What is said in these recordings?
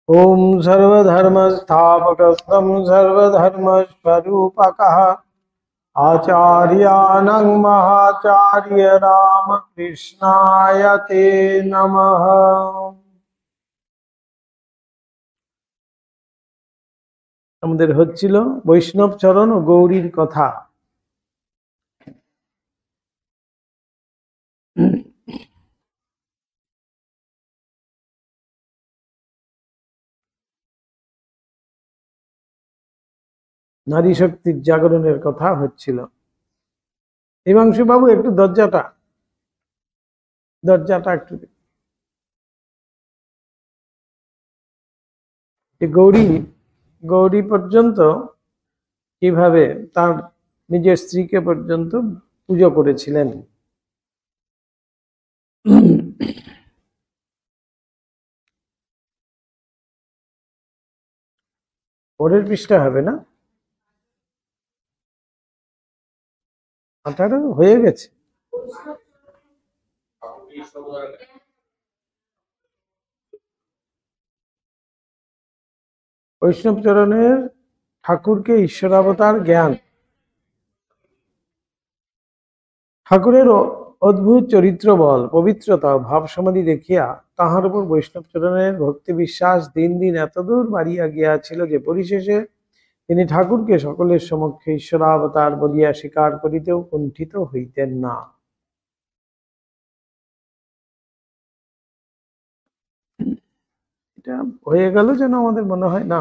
ओम सर्वधर्मस्थापकस्तं सर्वधर्मस्वरूपकः आचार्यानं महाचार्य रामकृष्णाय ते नमः। আমাদের হচ্ছিল বৈষ্ণব চরণ ও গৌরীর কথা। নারী শক্তির জাগরণের কথা হচ্ছিল। হিমাংশু বাবু একটু দরজাটা একটু গৌরী গৌরী পর্যন্ত কিভাবে তার নিজের স্ত্রীকে পর্যন্ত পুজো করেছিলেন। পরের পৃষ্ঠা হবে না, 18 হয়ে গেছে। বৈষ্ণব চরণের ঠাকুরকে ঈশ্বরাবতার জ্ঞান। ঠাকুরের অদ্ভুত চরিত্র বল, পবিত্রতা, ভাব সমাধি দেখিয়া তাহার উপর বৈষ্ণব চরণের ভক্তি বিশ্বাস দিন দিন এতদূর বাড়িয়া গিয়াছিল যে পরিশেষে তিনি ঠাকুরকে সকলের সমক্ষে ঈশ্বরাবতার বলিয়া স্বীকার করিতেও কুণ্ঠিত হইতেন না। এটা হয়ে গেল যেন আমাদের মনে হয় না।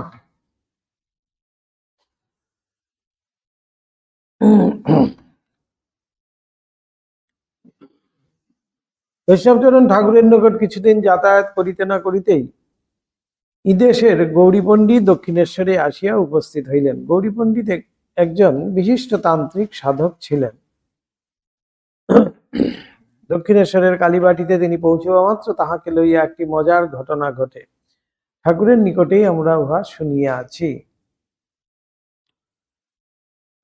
বৈষ্ণবচরণ ঠাকুরের নিকট কিছুদিন যাতায়াত করিতে না করিতেই ইদেশের গৌরী পণ্ডিত দক্ষিণেশ্বরে আসিয়া উপস্থিত হইলেন। গৌরী পণ্ডিত একজন বিশিষ্ট তান্ত্রিক সাধক ছিলেন। দক্ষিণেশ্বরের কালীবাটিতে তিনি পৌঁছিবা মাত্র তাহাকে লইয়া একটি মজার ঘটনা ঘটে। ঠাকুরের নিকটেই আমরা উহা শুনিয়া আছি।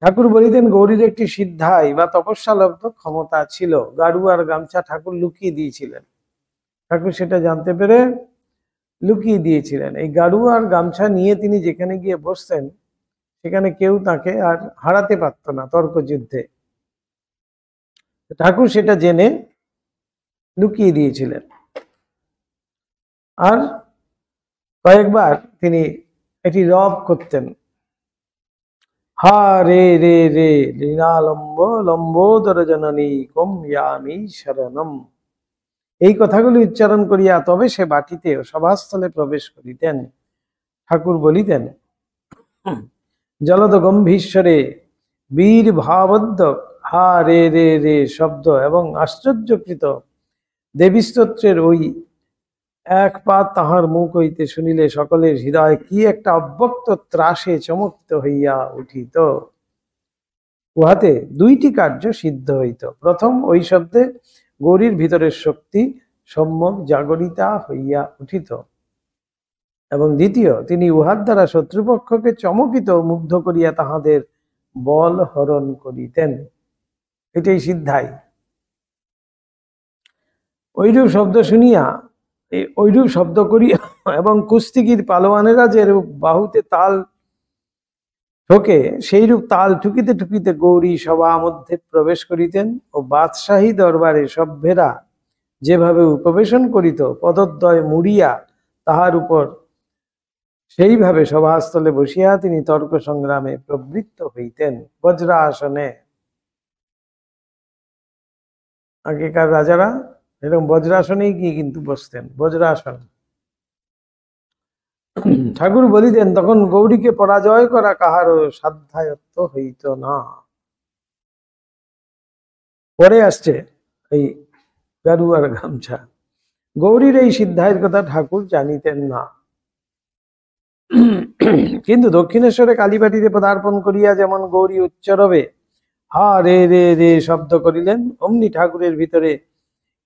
ঠাকুর বলিতেন গৌরীর একটি সিদ্ধাই বা তপস্যালব্ধ ক্ষমতা ছিল। গাড়ু আর গামছা ঠাকুর লুকিয়ে দিয়েছিলেন। ঠাকুর সেটা জানতে পেরে লুকিয়ে দিয়েছিলেন। এই গাড়ু আর গামছা নিয়ে তিনি যেখানে গিয়ে বসতেন সেখানে কেউ তাকে আর হারাতে পারত না তর্কযুদ্ধে। ঠাকুর সেটা জেনে লুকিয়ে দিয়েছিলেন। আর কয়েকবার তিনি এটি রব করতেন, হা রে রে রে লীনালম্ব লম্বোদর জননী কম ইয়ামি শরণম, এই কথাগুলি উচ্চারণ করিয়া তবে সে বাটিতে সভাস্থলে প্রবেশ করিতেন। ঠাকুর বলিতেন, জলদ গম্ভীশ্বরে বীর ভাবদ্য হা রে রে রে শব্দ এবং আশ্চর্যকৃত দেবী স্তোত্রের ওই এক পাত তাহার মুখ হইতে শুনিলে সকলের হৃদয় কি একটা অব্যক্ত ত্রাসে চমকিত হইয়া উঠিত। উহাতে দুইটি কার্য সিদ্ধ হইত। প্রথম, ওই শব্দে গৌরীর ভিতরের শক্তি সম্যক জাগরিতা হইয়া উঠিত, এবং দ্বিতীয়, তিনি উহার দ্বারা শত্রুপক্ষকে চমকিত মুগ্ধ করিয়া তাহাদের বল হরণ করিতেন। এটাই সিদ্ধাই। ঐরূপ শব্দ শুনিয়া ঐরূপ শব্দ করিয়া এবং কুস্তিগীর পালোয়ানেরা যে বাহুতে তাল ঠোকে সেইরূপ তাল ঠুকিতে ঠুকিতে গৌরী সভা মধ্যে প্রবেশ করিতেন ও বাদশাহী দরবারে সভ্যেরা যেভাবে উপবেশন করিত পদদ্বয় মুড়িয়া তাহার উপর সেইভাবে সভাস্থলে বসিয়া তিনি তর্ক সংগ্রামে প্রবৃত্ত হইতেন। বজ্রাসনে, আগেকার রাজারা এরকম বজ্রাসনেই গিয়ে কিন্তু বসতেন, বজ্রাসন। ঠাকুর বলিতেন, তখন গৌরীকে পরাজয় করা কাহারও সাধ্যায়ত্ত হইত না। পরে আসছে এই গাড়ু আর গামছা। গৌরীর এই সিদ্ধায়ের কথা ঠাকুর জানিতেন না, কিন্তু দক্ষিণেশ্বরে কালীবাটিতে পদার্পণ করিয়া যেমন গৌরী উচ্চরবে হা রে রে রে শব্দ করিলেন, অমনি ঠাকুরের ভিতরে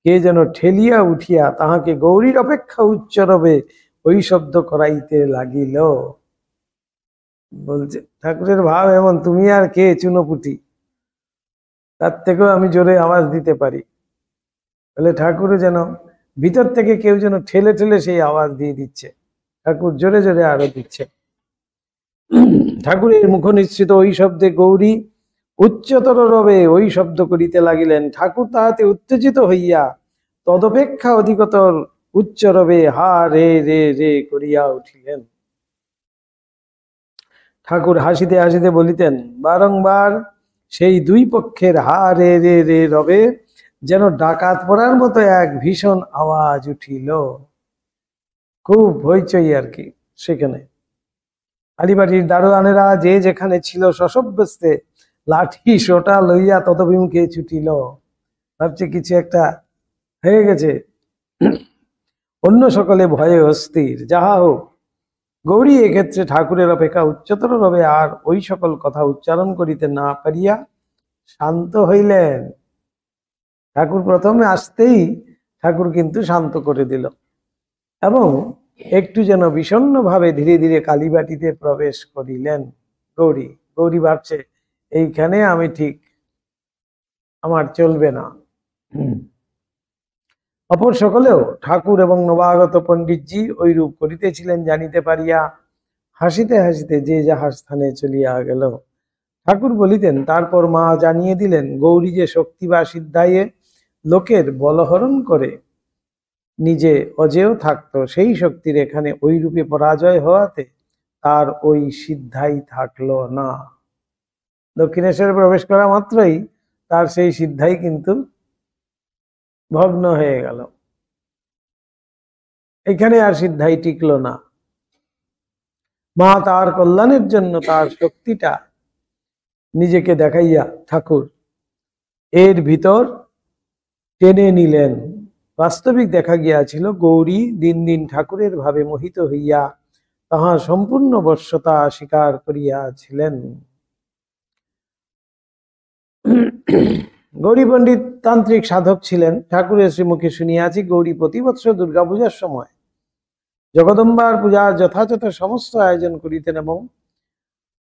কে যেন ঠেলিয়া উঠিয়া তাহাকে গৌরীর অপেক্ষা উচ্চরবে ওই শব্দ করাইতে লাগিল। বলছে ঠাকুরের ভাব এমন, তুমি আর কে চুনোপুটি, তার থেকেও আমি জোরে আওয়াজ দিতে পারি। বলে ঠাকুর যেন ভিতর থেকে কেউ যেন ঠেলে ঠেলে সেই আওয়াজ দিয়ে দিচ্ছে। ঠাকুর জোরে জোরে আরো দিচ্ছে। ঠাকুরের মুখ নিশ্চিত ওই শব্দে গৌরী উচ্চতর রবে ওই শব্দ করিতে লাগিলেন। ঠাকুর তাহাতে উত্তেজিত হইয়া তদপেক্ষা অধিকতর উচ্চ রবে হা রে রে রে করিয়া উঠিলেন। ঠাকুর হাসিতে হাসিতে বলিতেন, বারংবার সেই দুই পক্ষের হা রে রে রে রবে যেন ডাকাত পড়ার মতো এক ভীষণ আওয়াজ উঠিল। খুব হইচই আর কি সেখানে। আলিবাড়ির দারোয়ানেরা যে যেখানে ছিল সশব্যস্তে লাঠি সোটা লইয়া তদভিমুখে ছুটিল। ভাবছে কিছু একটা হয়ে গেছে। অন্য সকলে ভয়ে অস্থির। যাহা হোক, গৌরী এক্ষেত্রে ঠাকুরের অপেক্ষা উচ্চতর রবে আর ওই সকল কথা উচ্চারণ করিতে না পারিয়া শান্ত হইলেন। ঠাকুর প্রথমে আসতেই ঠাকুর কিন্তু শান্ত করে দিল এবং একটু যেন বিষণ্ণ ভাবে ধীরে ধীরে কালীবাটিতে প্রবেশ করিলেন। গৌরী গৌরী ভাবছে এইখানে আমি ঠিক, আমার চলবে না। অপর সকলেও ঠাকুর এবং নবাগত পণ্ডিতজি ওই রূপ করিতেছিলেন জানিতে পারিয়া হাসিতে হাসিতে যে যাহার স্থানে চলিয়া গেল। ঠাকুর বলিতেন, তারপর মা জানিয়ে দিলেন গৌরী যে শক্তি বা সিদ্ধায়ে লোকের বলহরণ করে নিজে অজেয় থাকতো, সেই শক্তির এখানে ওই রূপে পরাজয় হওয়াতে তার ওই সিদ্ধাই থাকলো না। দক্ষিণেশ্বরে প্রবেশ করা মাত্রই তার সেই সিদ্ধাই কিন্তু ভগ্ন হয়ে গেল। এখানে আর সিদ্ধাই টিকলো না। মা তার কল্যাণের জন্য তার শক্তিটা নিজেকে দেখাইয়া ঠাকুর এর ভিতর টেনে নিলেন। বাস্তবিক দেখা গিয়াছিল গৌরী দিন দিন ঠাকুরের ভাবে মোহিত হইয়া তাহার সম্পূর্ণ বশ্যতা স্বীকার করিয়াছিলেন। গৌরী পণ্ডিত তান্ত্রিক সাধক ছিলেন। ঠাকুরের শ্রীমুখে শুনিয়াছি গৌরী প্রতি বৎসর দুর্গাপূজার সময় জগদম্বার পূজার যথাযথ সমস্ত আয়োজন করিতেন এবং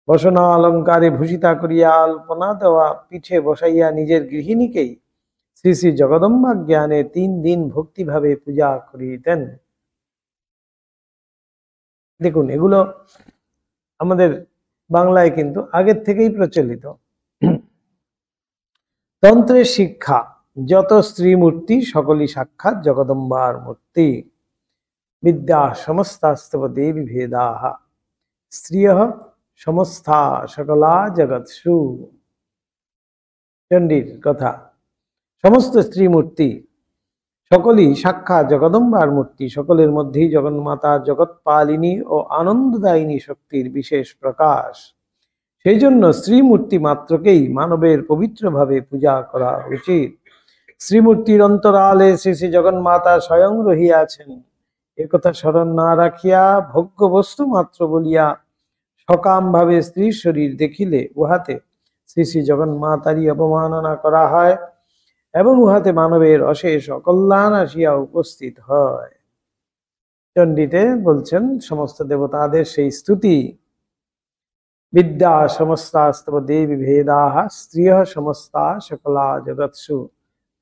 বসনা অলঙ্কারে ভূষিতা করিয়া আলপনা দেওয়া পিঠে বসাইয়া নিজের গৃহিণীকেই শ্রী শ্রী জগদম্বা জ্ঞানে 3 দিন ভক্তিভাবে পূজা করিতেন। দেখুন, এগুলো আমাদের বাংলায় কিন্তু আগের থেকেই প্রচলিত। তন্ত্রের শিক্ষা, যত স্ত্রী মূর্তি সকলই সাক্ষাৎ জগদম্বার মূর্তি। বিদ্যা সমস্তাস্তব দেবী ভেদাহ স্ত্রিয়ঃ সমস্তা সকলা জগৎসু। চণ্ডীর কথা। সমস্ত স্ত্রী মূর্তি সকলই সাক্ষাৎ জগদম্বার মূর্তি। সকলের মধ্যেই জগন্মাতার জগৎপালিনী ও আনন্দদায়িনী শক্তির বিশেষ প্রকাশ। সেই জন্য শ্রীমূর্তি মাত্রকেই মানবের পবিত্রভাবে পূজা করা উচিত। শ্রীমূর্তির অন্তরালে শ্রী শ্রী জগন্মাতা স্বয়ং রহিয়াছেন একথা স্মরণ না রাখিয়া ভোগ্য বস্তু মাত্র বলিয়া সকাম ভাবে স্ত্রীর শরীর দেখিলে উহাতে শ্রী শ্রী জগন্মাতারই অবমাননা করা হয় এবং উহাতে মানবের অশেষ অকল্যাণ আসিয়া উপস্থিত হয়। চণ্ডীতে বলছেন সমস্ত দেবতাদের সেই স্তুতি। বিদ্যা সমস্তাস্তব দেবী ভেদাহ স্ত্রিয়ঃ সমস্তা সকলা জগৎসু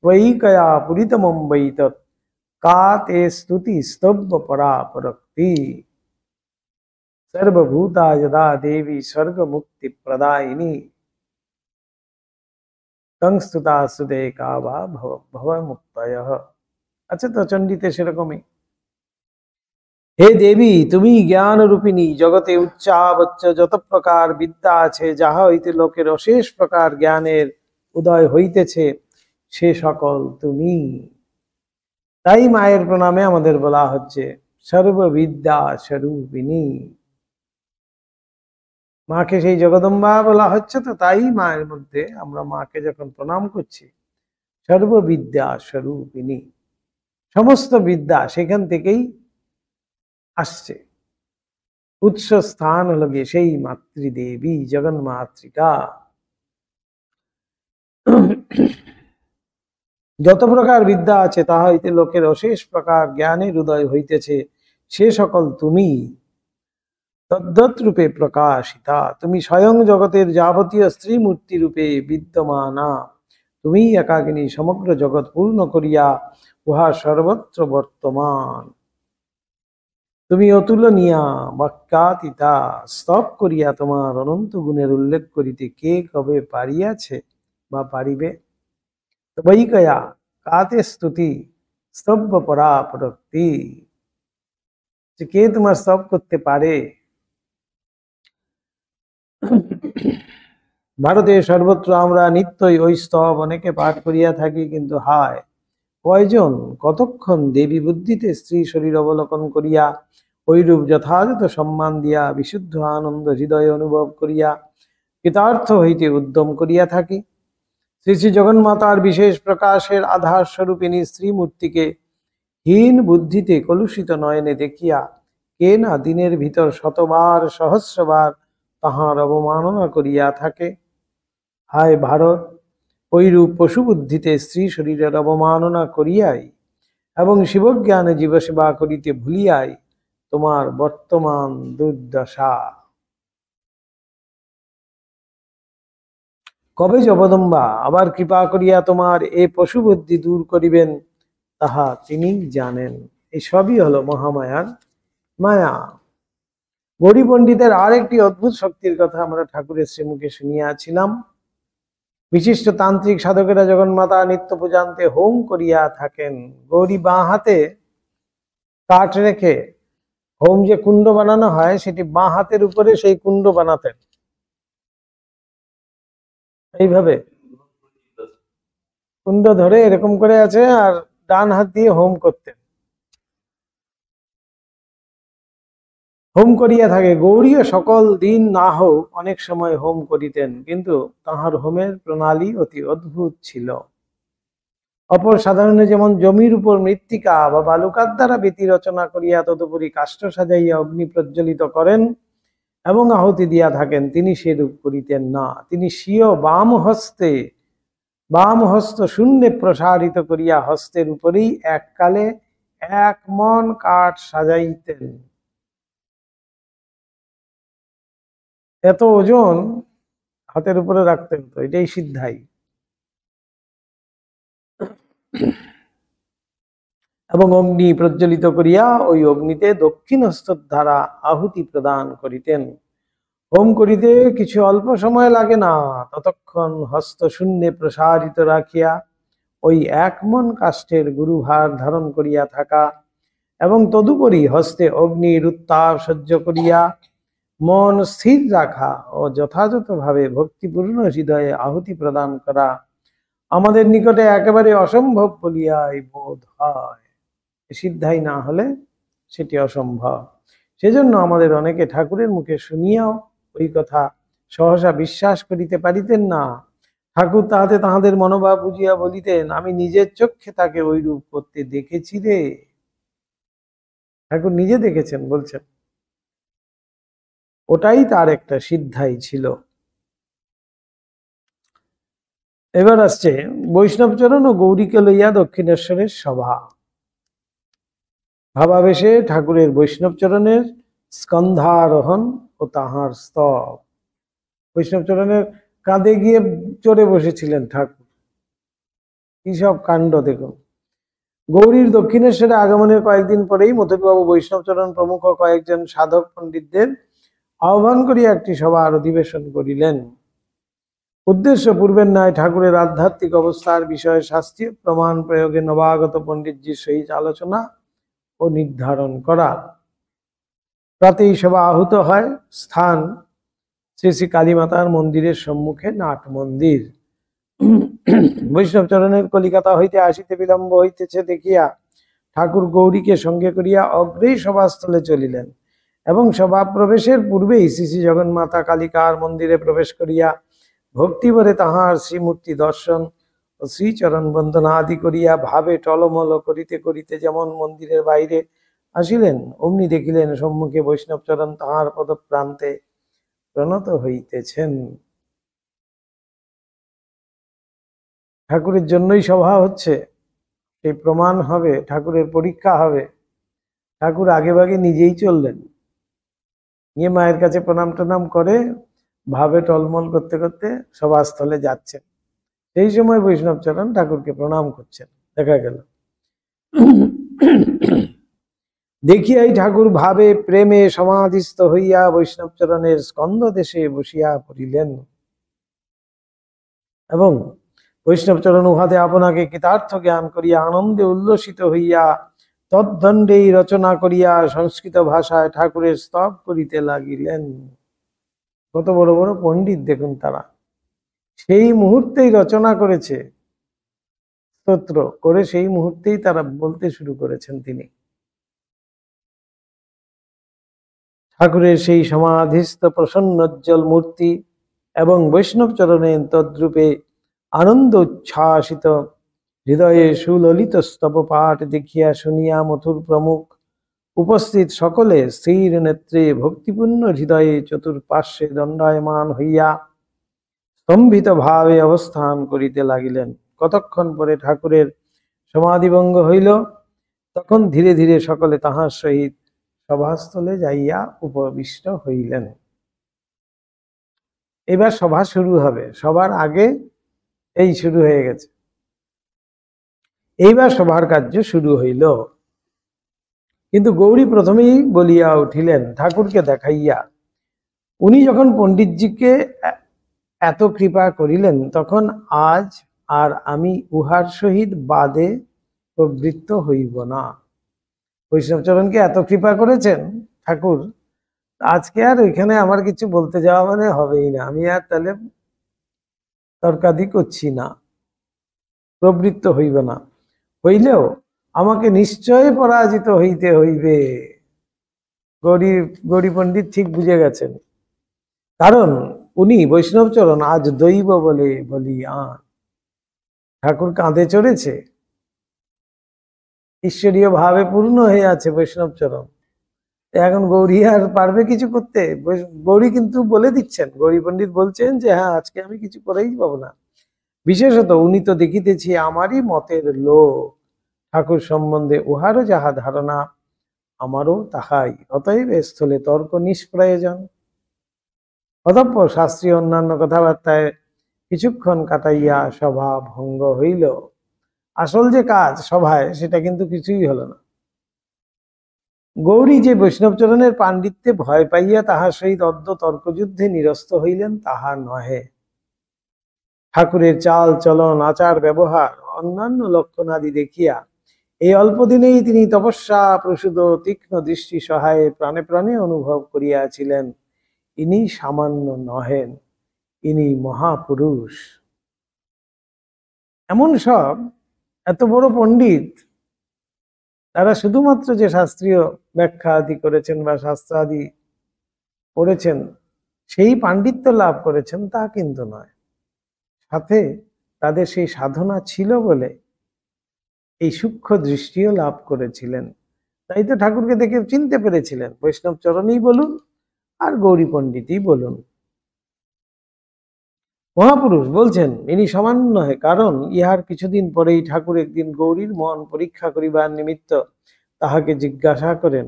ত্বয়িকয়া পুরিতমং বৈ তৎ কা তে স্তুতি স্তব্য পরা পরক্তি। সর্বভূতা যদা দেবী স্বর্গ মুক্তি প্রদায়িনী তং স্তুতা সুদে কা বা ভব মুক্তয়ঃ। আচ্ছা, তো চণ্ডীতে সেরকমই। হে দেবী, তুমি জ্ঞান রূপিণী, জগতে উচ্চাবচ্চ যত প্রকার বিদ্যা আছে যাহা হইতে লোকের অশেষ প্রকার জ্ঞানের উদয় হইতেছে সে সকল তুমি। তাই মায়ের প্রণামে আমাদের বলা হচ্ছে সর্ববিদ্যা স্বরূপিণী। মাকে সেই জগদম্বা বলা হচ্ছে, তো তাই মায়ের মধ্যে আমরা মাকে যখন প্রণাম করছি সর্ববিদ্যা স্বরূপিণী, সমস্ত বিদ্যা সেখান থেকেই আসছে। উৎস স্থান হলো গিয়ে সেই মাতৃদেবী জগন্মাতৃকা। যত প্রকার বিদ্যা আছে তাহা হইতে লোকের অশেষ প্রকার জ্ঞানের উদয় হইতেছে সে সকল তুমি। তদ্দৎ রূপে প্রকাশিতা, তুমি স্বয়ং জগতের যাবতীয় স্ত্রী মূর্তি রূপে বিদ্যমানা। তুমি একাকিনী সমগ্র জগৎ পূর্ণ করিয়া উহা সর্বত্র বর্তমান। তুমি অতুলনীয়া বাক্যাতীতা, স্তব করিয়া তোমার অনন্ত গুণের উল্লেখ করিতে কে কবে পারিয়াছে বা পারিবে? বৈকয়া কাতে স্তুতি স্তব্য পরাপরক্তি, যে কে তোমার স্তব করতে পারে? ভারতে সর্বত্র আমরা নিত্যই ওই স্তব অনেকে পাঠ করিয়া থাকি, কিন্তু হায় কয়জন কতক্ষণ দেবী বুদ্ধিতে স্ত্রী শরীর অবলোকন করিয়া ঐরূপ যথাযথ সম্মান দিয়া বিশুদ্ধ আনন্দ হৃদয়ে অনুভব করিয়া কৃতার্থ হইতে উদ্যম করিয়া থাকি। শ্রী শ্রী জগন্মাতার বিশেষ প্রকাশের আধার স্বরূপিণী স্ত্রীমূর্তিকে হীন বুদ্ধিতে কলুষিত নয়নে দেখিয়া কে না দিনের ভিতর শতবার সহস্রবার তাহার অবমাননা করিয়া থাকে। হায় ভারত, ঐরূপ পশু বুদ্ধিতে স্ত্রী শরীরের অবমাননা করিয়াই এবং শিবজ্ঞানে জীবসেবা করিতে ভুলিয়াই তোমার বর্তমান দুর্দশা। কবে জগদম্বা আবার কৃপা করিয়া তোমার এ পশু বুদ্ধি দূর করিবেন, তাহা তিনি জানেন। এই সবই হলো মহামায়ার মায়া। গৌরী পণ্ডিতের আর একটি অদ্ভুত শক্তির কথা আমরা ঠাকুরের শ্রীমুখে শুনিয়াছিলাম। বিশিষ্ট তান্ত্রিক সাধকেরা জগন্মাতা নিত্য পূজান্তে হোম করিয়া থাকেন। গৌরী বাঁ হাতে কাঠ রেখে হোম যে কুণ্ড বানানো হয়, সেটি বাঁ হাতের উপরে সেই কুণ্ড বানাতেন এইভাবে, কুণ্ড ধরে এরকম করে আছে, আর ডান হাত দিয়ে হোম করতেন, হোম করিয়া থাকে। গৌরীও সকল দিন না হোক অনেক সময় হোম করিতেন, কিন্তু তাহার হোমের প্রণালী অতি অদ্ভুত ছিল। অপর সাধারণে যেমন জমির উপর মৃত্তিকা বা বালুকার দ্বারা বেতি রচনা করিয়া তদুপরি কাষ্ঠ সাজাইয়া অগ্নি প্রজ্বলিত করেন এবং আহুতি দিয়া থাকেন, তিনি সেরূপ করিতেন না। তিনি স্বীয় বাম হস্ত শূন্যে প্রসারিত করিয়া হস্তের উপরেই এককালে 1 মণ কাঠ সাজাইতেন। এত ওজন হাতের উপরে রাখতেন, তো এটাই সিদ্ধাই। এবং অগ্নি প্রজ্বলিত করিয়া ওই অগ্নিতে দক্ষিণ হস্তর দ্বারা আহুতি প্রদান করিতেন। হোম করিতে কিছু অল্প সময় লাগে না, ততক্ষণ হস্ত শূন্যে প্রসারিত রাখিয়া ওই 1 মণ কাষ্ঠের গুরুভার ধারণ করিয়া থাকা এবং তদুপরি হস্তে অগ্নির উত্তাপ সহ্য করিয়া মন স্থির রাখা ও যথাযথভাবে ভক্তিপূর্ণ হৃদয়ে আহুতি প্রদান করা আমাদের নিকটে একেবারে অসম্ভব বলিয়াই বোধ হয়। সিদ্ধাই না হলে সেটি অসম্ভব। সেজন্য আমাদের অনেকে ঠাকুরের মুখে শুনিয়াও ওই কথা সহসা বিশ্বাস করিতে পারিতেন না। ঠাকুর তাহাতে তাহাদের মনোভাব বুঝিয়া বলিতেন, আমি নিজের চক্ষে তাকে ওই রূপ করতে দেখেছি রে। ঠাকুর নিজে দেখেছেন, বলছেন ওটাই তার একটা সিদ্ধাই ছিল। এবার আসছে বৈষ্ণবচরণ ও গৌরীকে লইয়া দক্ষিণেশ্বরের সভা। ভাবাবেশে ঠাকুরের বৈষ্ণবচরণের স্কন্ধারোহণ ও তাহার স্তব। বৈষ্ণবচরণের কাঁধে গিয়ে চড়ে বসেছিলেন ঠাকুর। কি সব কাণ্ড দেখুন। গৌরীর দক্ষিণেশ্বরে আগমনের কয়েকদিন পরেই মথুরবাবু বৈষ্ণবচরণ প্রমুখ কয়েকজন সাধক পণ্ডিতদের আহ্বান করিয়া একটি সভার অধিবেশন করিলেন। উদ্দেশ্য পূর্বের ন্যায় ঠাকুরের আধ্যাত্মিক অবস্থার বিষয়ে শাস্ত্রীয় প্রমাণ প্রয়োগে নবাগত পণ্ডিতজির সহিত আলোচনা ও নির্ধারণ করা। প্রাতেই সভা আহুত হয়। স্থান শ্রী শ্রী কালীমাতার মন্দিরের সম্মুখে নাট মন্দির। বৈষ্ণবচরণের কলিকাতা হইতে আসিতে বিলম্ব হইতেছে দেখিয়া ঠাকুর গৌরীকে সঙ্গে করিয়া অগ্রেই সভাস্থলে চলিলেন এবং সভা প্রবেশের পূর্বেই শ্রী শ্রী জগন্মাতা কালিকার মন্দিরে প্রবেশ করিয়া ভক্তিভরে তাহার শ্রীমূর্তি দর্শন ও শ্রীচরণ বন্দনা আদি করিয়া ভাবে টলমল করিতে করিতে যেমন মন্দিরের বাইরে আসিলেন, অমনি দেখিলেন সম্মুখে বৈষ্ণবচরণ তাহার পদপ্রান্তে প্রণত হইতেছেন। ঠাকুরের জন্যই সভা হচ্ছে, সেই প্রমাণ হবে, ঠাকুরের পরীক্ষা হবে। ঠাকুর আগেভাগে নিজেই চললেন, গিয়ে মায়ের কাছে প্রণাম টনাম করে ভাবে টলমল করতে করতে সভাস্থলে যাচ্ছেন। সেই সময় বৈষ্ণবচরণ ঠাকুরকে প্রণাম করছেন, দেখা গেল। দেখিয়াই ঠাকুর ভাবে প্রেমে সমাধিস্থ হইয়া বৈষ্ণবচরণের স্কন্ধ দেশে বসিয়া পড়িলেন এবং বৈষ্ণবচরণ উহাতে আপনাকে কৃতার্থ জ্ঞান করিয়া আনন্দে উল্লসিত হইয়া তদ্দণ্ডেই রচনা করিয়া সংস্কৃত ভাষায় ঠাকুরের স্তব করিতে লাগিলেন। কত বড় বড় পণ্ডিত দেখুন, তারা সেই মুহূর্তেই রচনা করেছে, স্তোত্র করে সেই মুহূর্তেই তারা বলতে শুরু করেছেন। তিনি ঠাকুরের সেই সমাধিস্থ প্রসন্নোজ্জ্বল মূর্তি এবং বৈষ্ণব চরণে তদ্রূপে আনন্দ উচ্ছ্বাসিত হৃদয়ে সুললিত স্তব পাঠ দেখিয়া শুনিয়া মথুর প্রমুখ উপস্থিত সকলে স্থির নেত্রে ভক্তিপূর্ণ হৃদয়ে চতুর্পার্শ্বে দণ্ডায়মান হইয়া স্তম্ভিত ভাবে অবস্থান করিতে লাগিলেন। কতক্ষণ পরে ঠাকুরের সমাধিভঙ্গ হইল, তখন ধীরে ধীরে সকলে তাহার সহিত সভাস্থলে যাইয়া উপবিষ্ট হইলেন। এবার সভা শুরু হবে, সবার আগে এই শুরু হয়ে গেছে, এইবার সভার কার্য শুরু হইল। কিন্তু গৌরী প্রথমেই বলিয়া উঠিলেন ঠাকুরকে দেখাইয়া, উনি যখন পণ্ডিতজিকে এত কৃপা করিলেন, তখন আজ আর আমি উহার সহিত বাদে প্রবৃত্ত হইব না। বৈষ্ণবচরণকে এত কৃপা করেছেন ঠাকুর, আজকে আর ওইখানে আমার কিছু বলতে যাওয়া মানে হবেই না, আমি আর তাহলে তর্কাদি করছি না, প্রবৃত্ত হইব না। হইলেও আমাকে নিশ্চয় পরাজিত হইতে হইবে। গৌরী পণ্ডিত ঠিক বুঝে গেছেন, কারণ উনি বৈষ্ণবচরণ আজ দৈব বলে বলিয়া ঠাকুর কাঁধে চড়েছে, ঈশ্বরীয় ভাবে পূর্ণ হয়ে আছে বৈষ্ণবচরণ। এখন গৌরী আর পারবে কিছু করতে? গৌরী কিন্তু বলে দিচ্ছেন, গৌরী পণ্ডিত বলছেন যে হ্যাঁ, আজকে আমি কিছু করেই পাবো না। বিশেষত উনি তো দেখিতেছি আমারই মতের লোক, ঠাকুর সম্বন্ধে উহারও যাহা ধারণা আমারও তাহাই, অতএব এ স্থলে তর্ক নিষ্প্রয়োজন। অতঃপর শাস্ত্রীয় অন্যান্য কথাবার্তায় কিছুক্ষণ কাটাইয়া সভা ভঙ্গ হইল। আসল যে কাজ সভায়, সেটা কিন্তু কিছুই হলো না। গৌরী যে বৈষ্ণবচরণের পাণ্ডিত্যে ভয় পাইয়া তাহার সহিত অদ্য তর্কযুদ্ধে নিরস্ত হইলেন, তাহা নহে। ঠাকুরের চাল চলন, আচার ব্যবহার, অন্যান্য লক্ষণাদি দেখিয়া এই অল্প দিনেই তিনি তপস্যা প্রসূত তীক্ষ্ণ দৃষ্টি সহায়ে প্রাণে প্রাণে অনুভব করিয়াছিলেন, ইনি সামান্য নহেন, ইনি মহাপুরুষ। এমন সব এত বড় পণ্ডিত, তারা শুধুমাত্র যে শাস্ত্রীয় ব্যাখ্যা আদি করেছেন বা শাস্ত্রাদি পড়েছেন, সেই পাণ্ডিত্য লাভ করেছেন তা কিন্তু নয়, সাথে তাদের সেই সাধনা ছিল বলে এই সূক্ষ্ম দৃষ্টিও লাভ করেছিলেন। তাই তো ঠাকুরকে দেখে চিনতে পেরেছিলেন, বৈষ্ণব চরণই বলুন আর গৌরী পণ্ডিতই বলুন। মহাপুরুষ বলছেন ইনি সামান্য নহে, কারণ ইহার কিছুদিন পরেই ঠাকুর একদিন গৌরীর মন পরীক্ষা করিবার নিমিত্ত তাহাকে জিজ্ঞাসা করেন,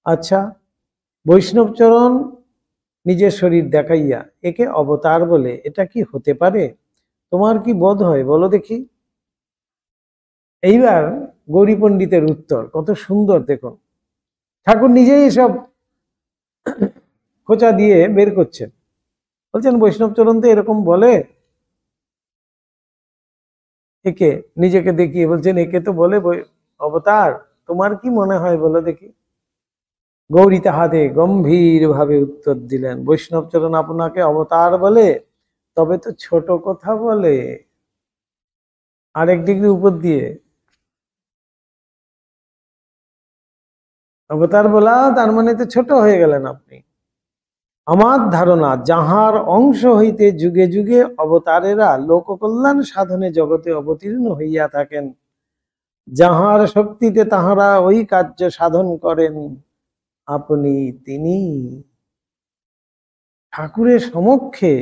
আচ্ছা, বৈষ্ণবচরণ নিজের শরীর দেখাইয়া একে অবতার বলে, এটা কি হতে পারে? তোমার কি বোধ হয় বলো দেখি। এইবার গৌরী পণ্ডিতের উত্তর কত সুন্দর দেখুন, ঠাকুর নিজেই সব খোঁচা দিয়ে বের করছেন। বলছেন বৈষ্ণবচরণ তো এরকম বলে, একে নিজেকে দেখিয়ে বলছেন একে তো বলে অবতার, তোমার কি মনে হয় বলো দেখি। গৌরী তাহাতে গম্ভীর ভাবে উত্তর দিলেন, বৈষ্ণবচরণ আপনাকে অবতার বলে, তবে তো ছোট কথা বলে। আরেক ডিগ্রি উপর দিয়ে অবতার বলা, তার মানে তো ছোট হয়ে গেলেন আপনি। আমার ধারণা, যাহার অংশ হইতে যুগে যুগে অবতারেরা লোককল্যাণ সাধনে জগতে অবতীর্ণ হইয়া থাকেন, যাহার শক্তিতে তাহারা ওই কার্য সাধন করেন, আপনি তিনি। ঠাকুরের সমক্ষে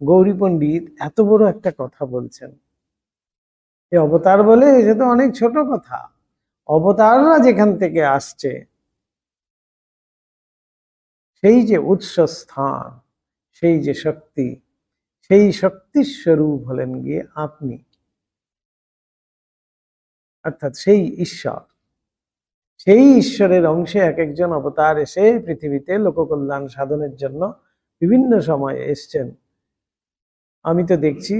গৌরী পণ্ডিত এত বড় একটা কথা বলছেন, এ অবতার বলে, এটা তো অনেক ছোট কথা। অবতাররা যেখান থেকে আসছে, সেই যে উৎসস্থান, সেই যে শক্তি, সেই শক্তির স্বরূপ হলেন গিয়ে আপনি, অর্থাৎ সেই ঈশ্বর। সেই ঈশ্বরের অংশে এক একজন অবতার এসে পৃথিবীতে লোককল্যাণ সাধনের জন্য বিভিন্ন সময়ে এসছেন। আমি তো দেখছি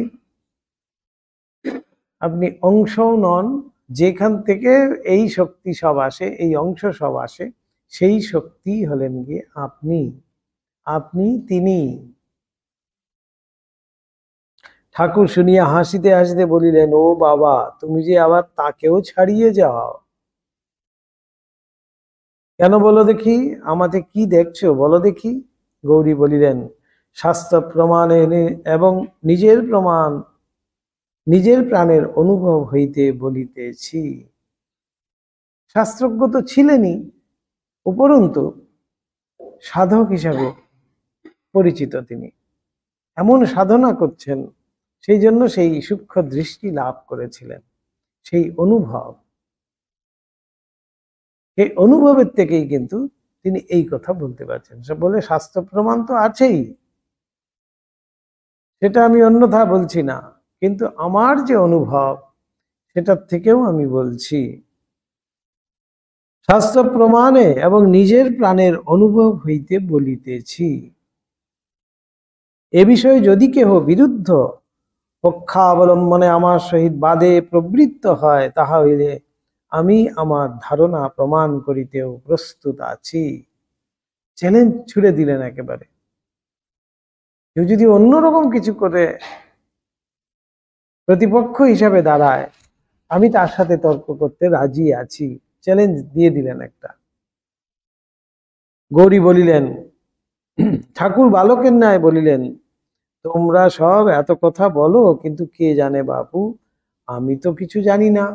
আপনি অংশও নন, যেখান থেকে এই শক্তি সব আসে, এই অংশ সব আসে, সেই শক্তি হলেন গিয়ে আপনি। আপনি তিনি। ঠাকুর শুনিয়া হাসিতে হাসিতে বলিলেন, ও বাবা, তুমি যে আবার তাকেও ছাড়িয়ে যাও কেন বলো দেখি? আমাতে কি দেখছো বলো দেখি। গৌরী বলিলেন, শাস্ত্র প্রমাণে এবং নিজের প্রমাণ নিজের প্রাণের অনুভব হইতে বলিতেছি। শাস্ত্রজ্ঞ তো ছিলেনই, উপরন্তু সাধক হিসাবে পরিচিত তিনি। এমন সাধনা করছেন, সেই জন্য সেই সূক্ষ্ম দৃষ্টি লাভ করেছিলেন, সেই অনুভব, এই অনুভবের থেকেই কিন্তু তিনি এই কথা বলতে পারছেন। সব বলে শাস্ত্র প্রমাণ তো আছেই, সেটা আমি অন্যথা বলছি না, কিন্তু আমার যে অনুভব সেটার থেকেও আমি বলছি। শাস্ত্র প্রমাণে এবং নিজের প্রাণের অনুভব হইতে বলিতেছি। এ বিষয়ে যদি কেহ বিরুদ্ধ পক্ষাবলম্বনে আমার সহিত বাদে প্রবৃত্ত হয়, তাহা হইলে আমি আমার ধারণা প্রমাণ করিতেও প্রস্তুত আছি। চ্যালেঞ্জ ছুড়ে দিলেন একেবারে। কেউ যদি অন্যরকম কিছু করে প্রতিপক্ষ হিসাবে দাঁড়ায়, আমি তার সাথে তর্ক করতে রাজি আছি। চ্যালেঞ্জ দিয়ে দিলেন একটা। গৌরী বলিলেন, ঠাকুর বালকের ন্যায় বলিলেন, তোমরা সব এত কথা বলো, কিন্তু কে জানে বাপু, আমি তো কিছু জানি না।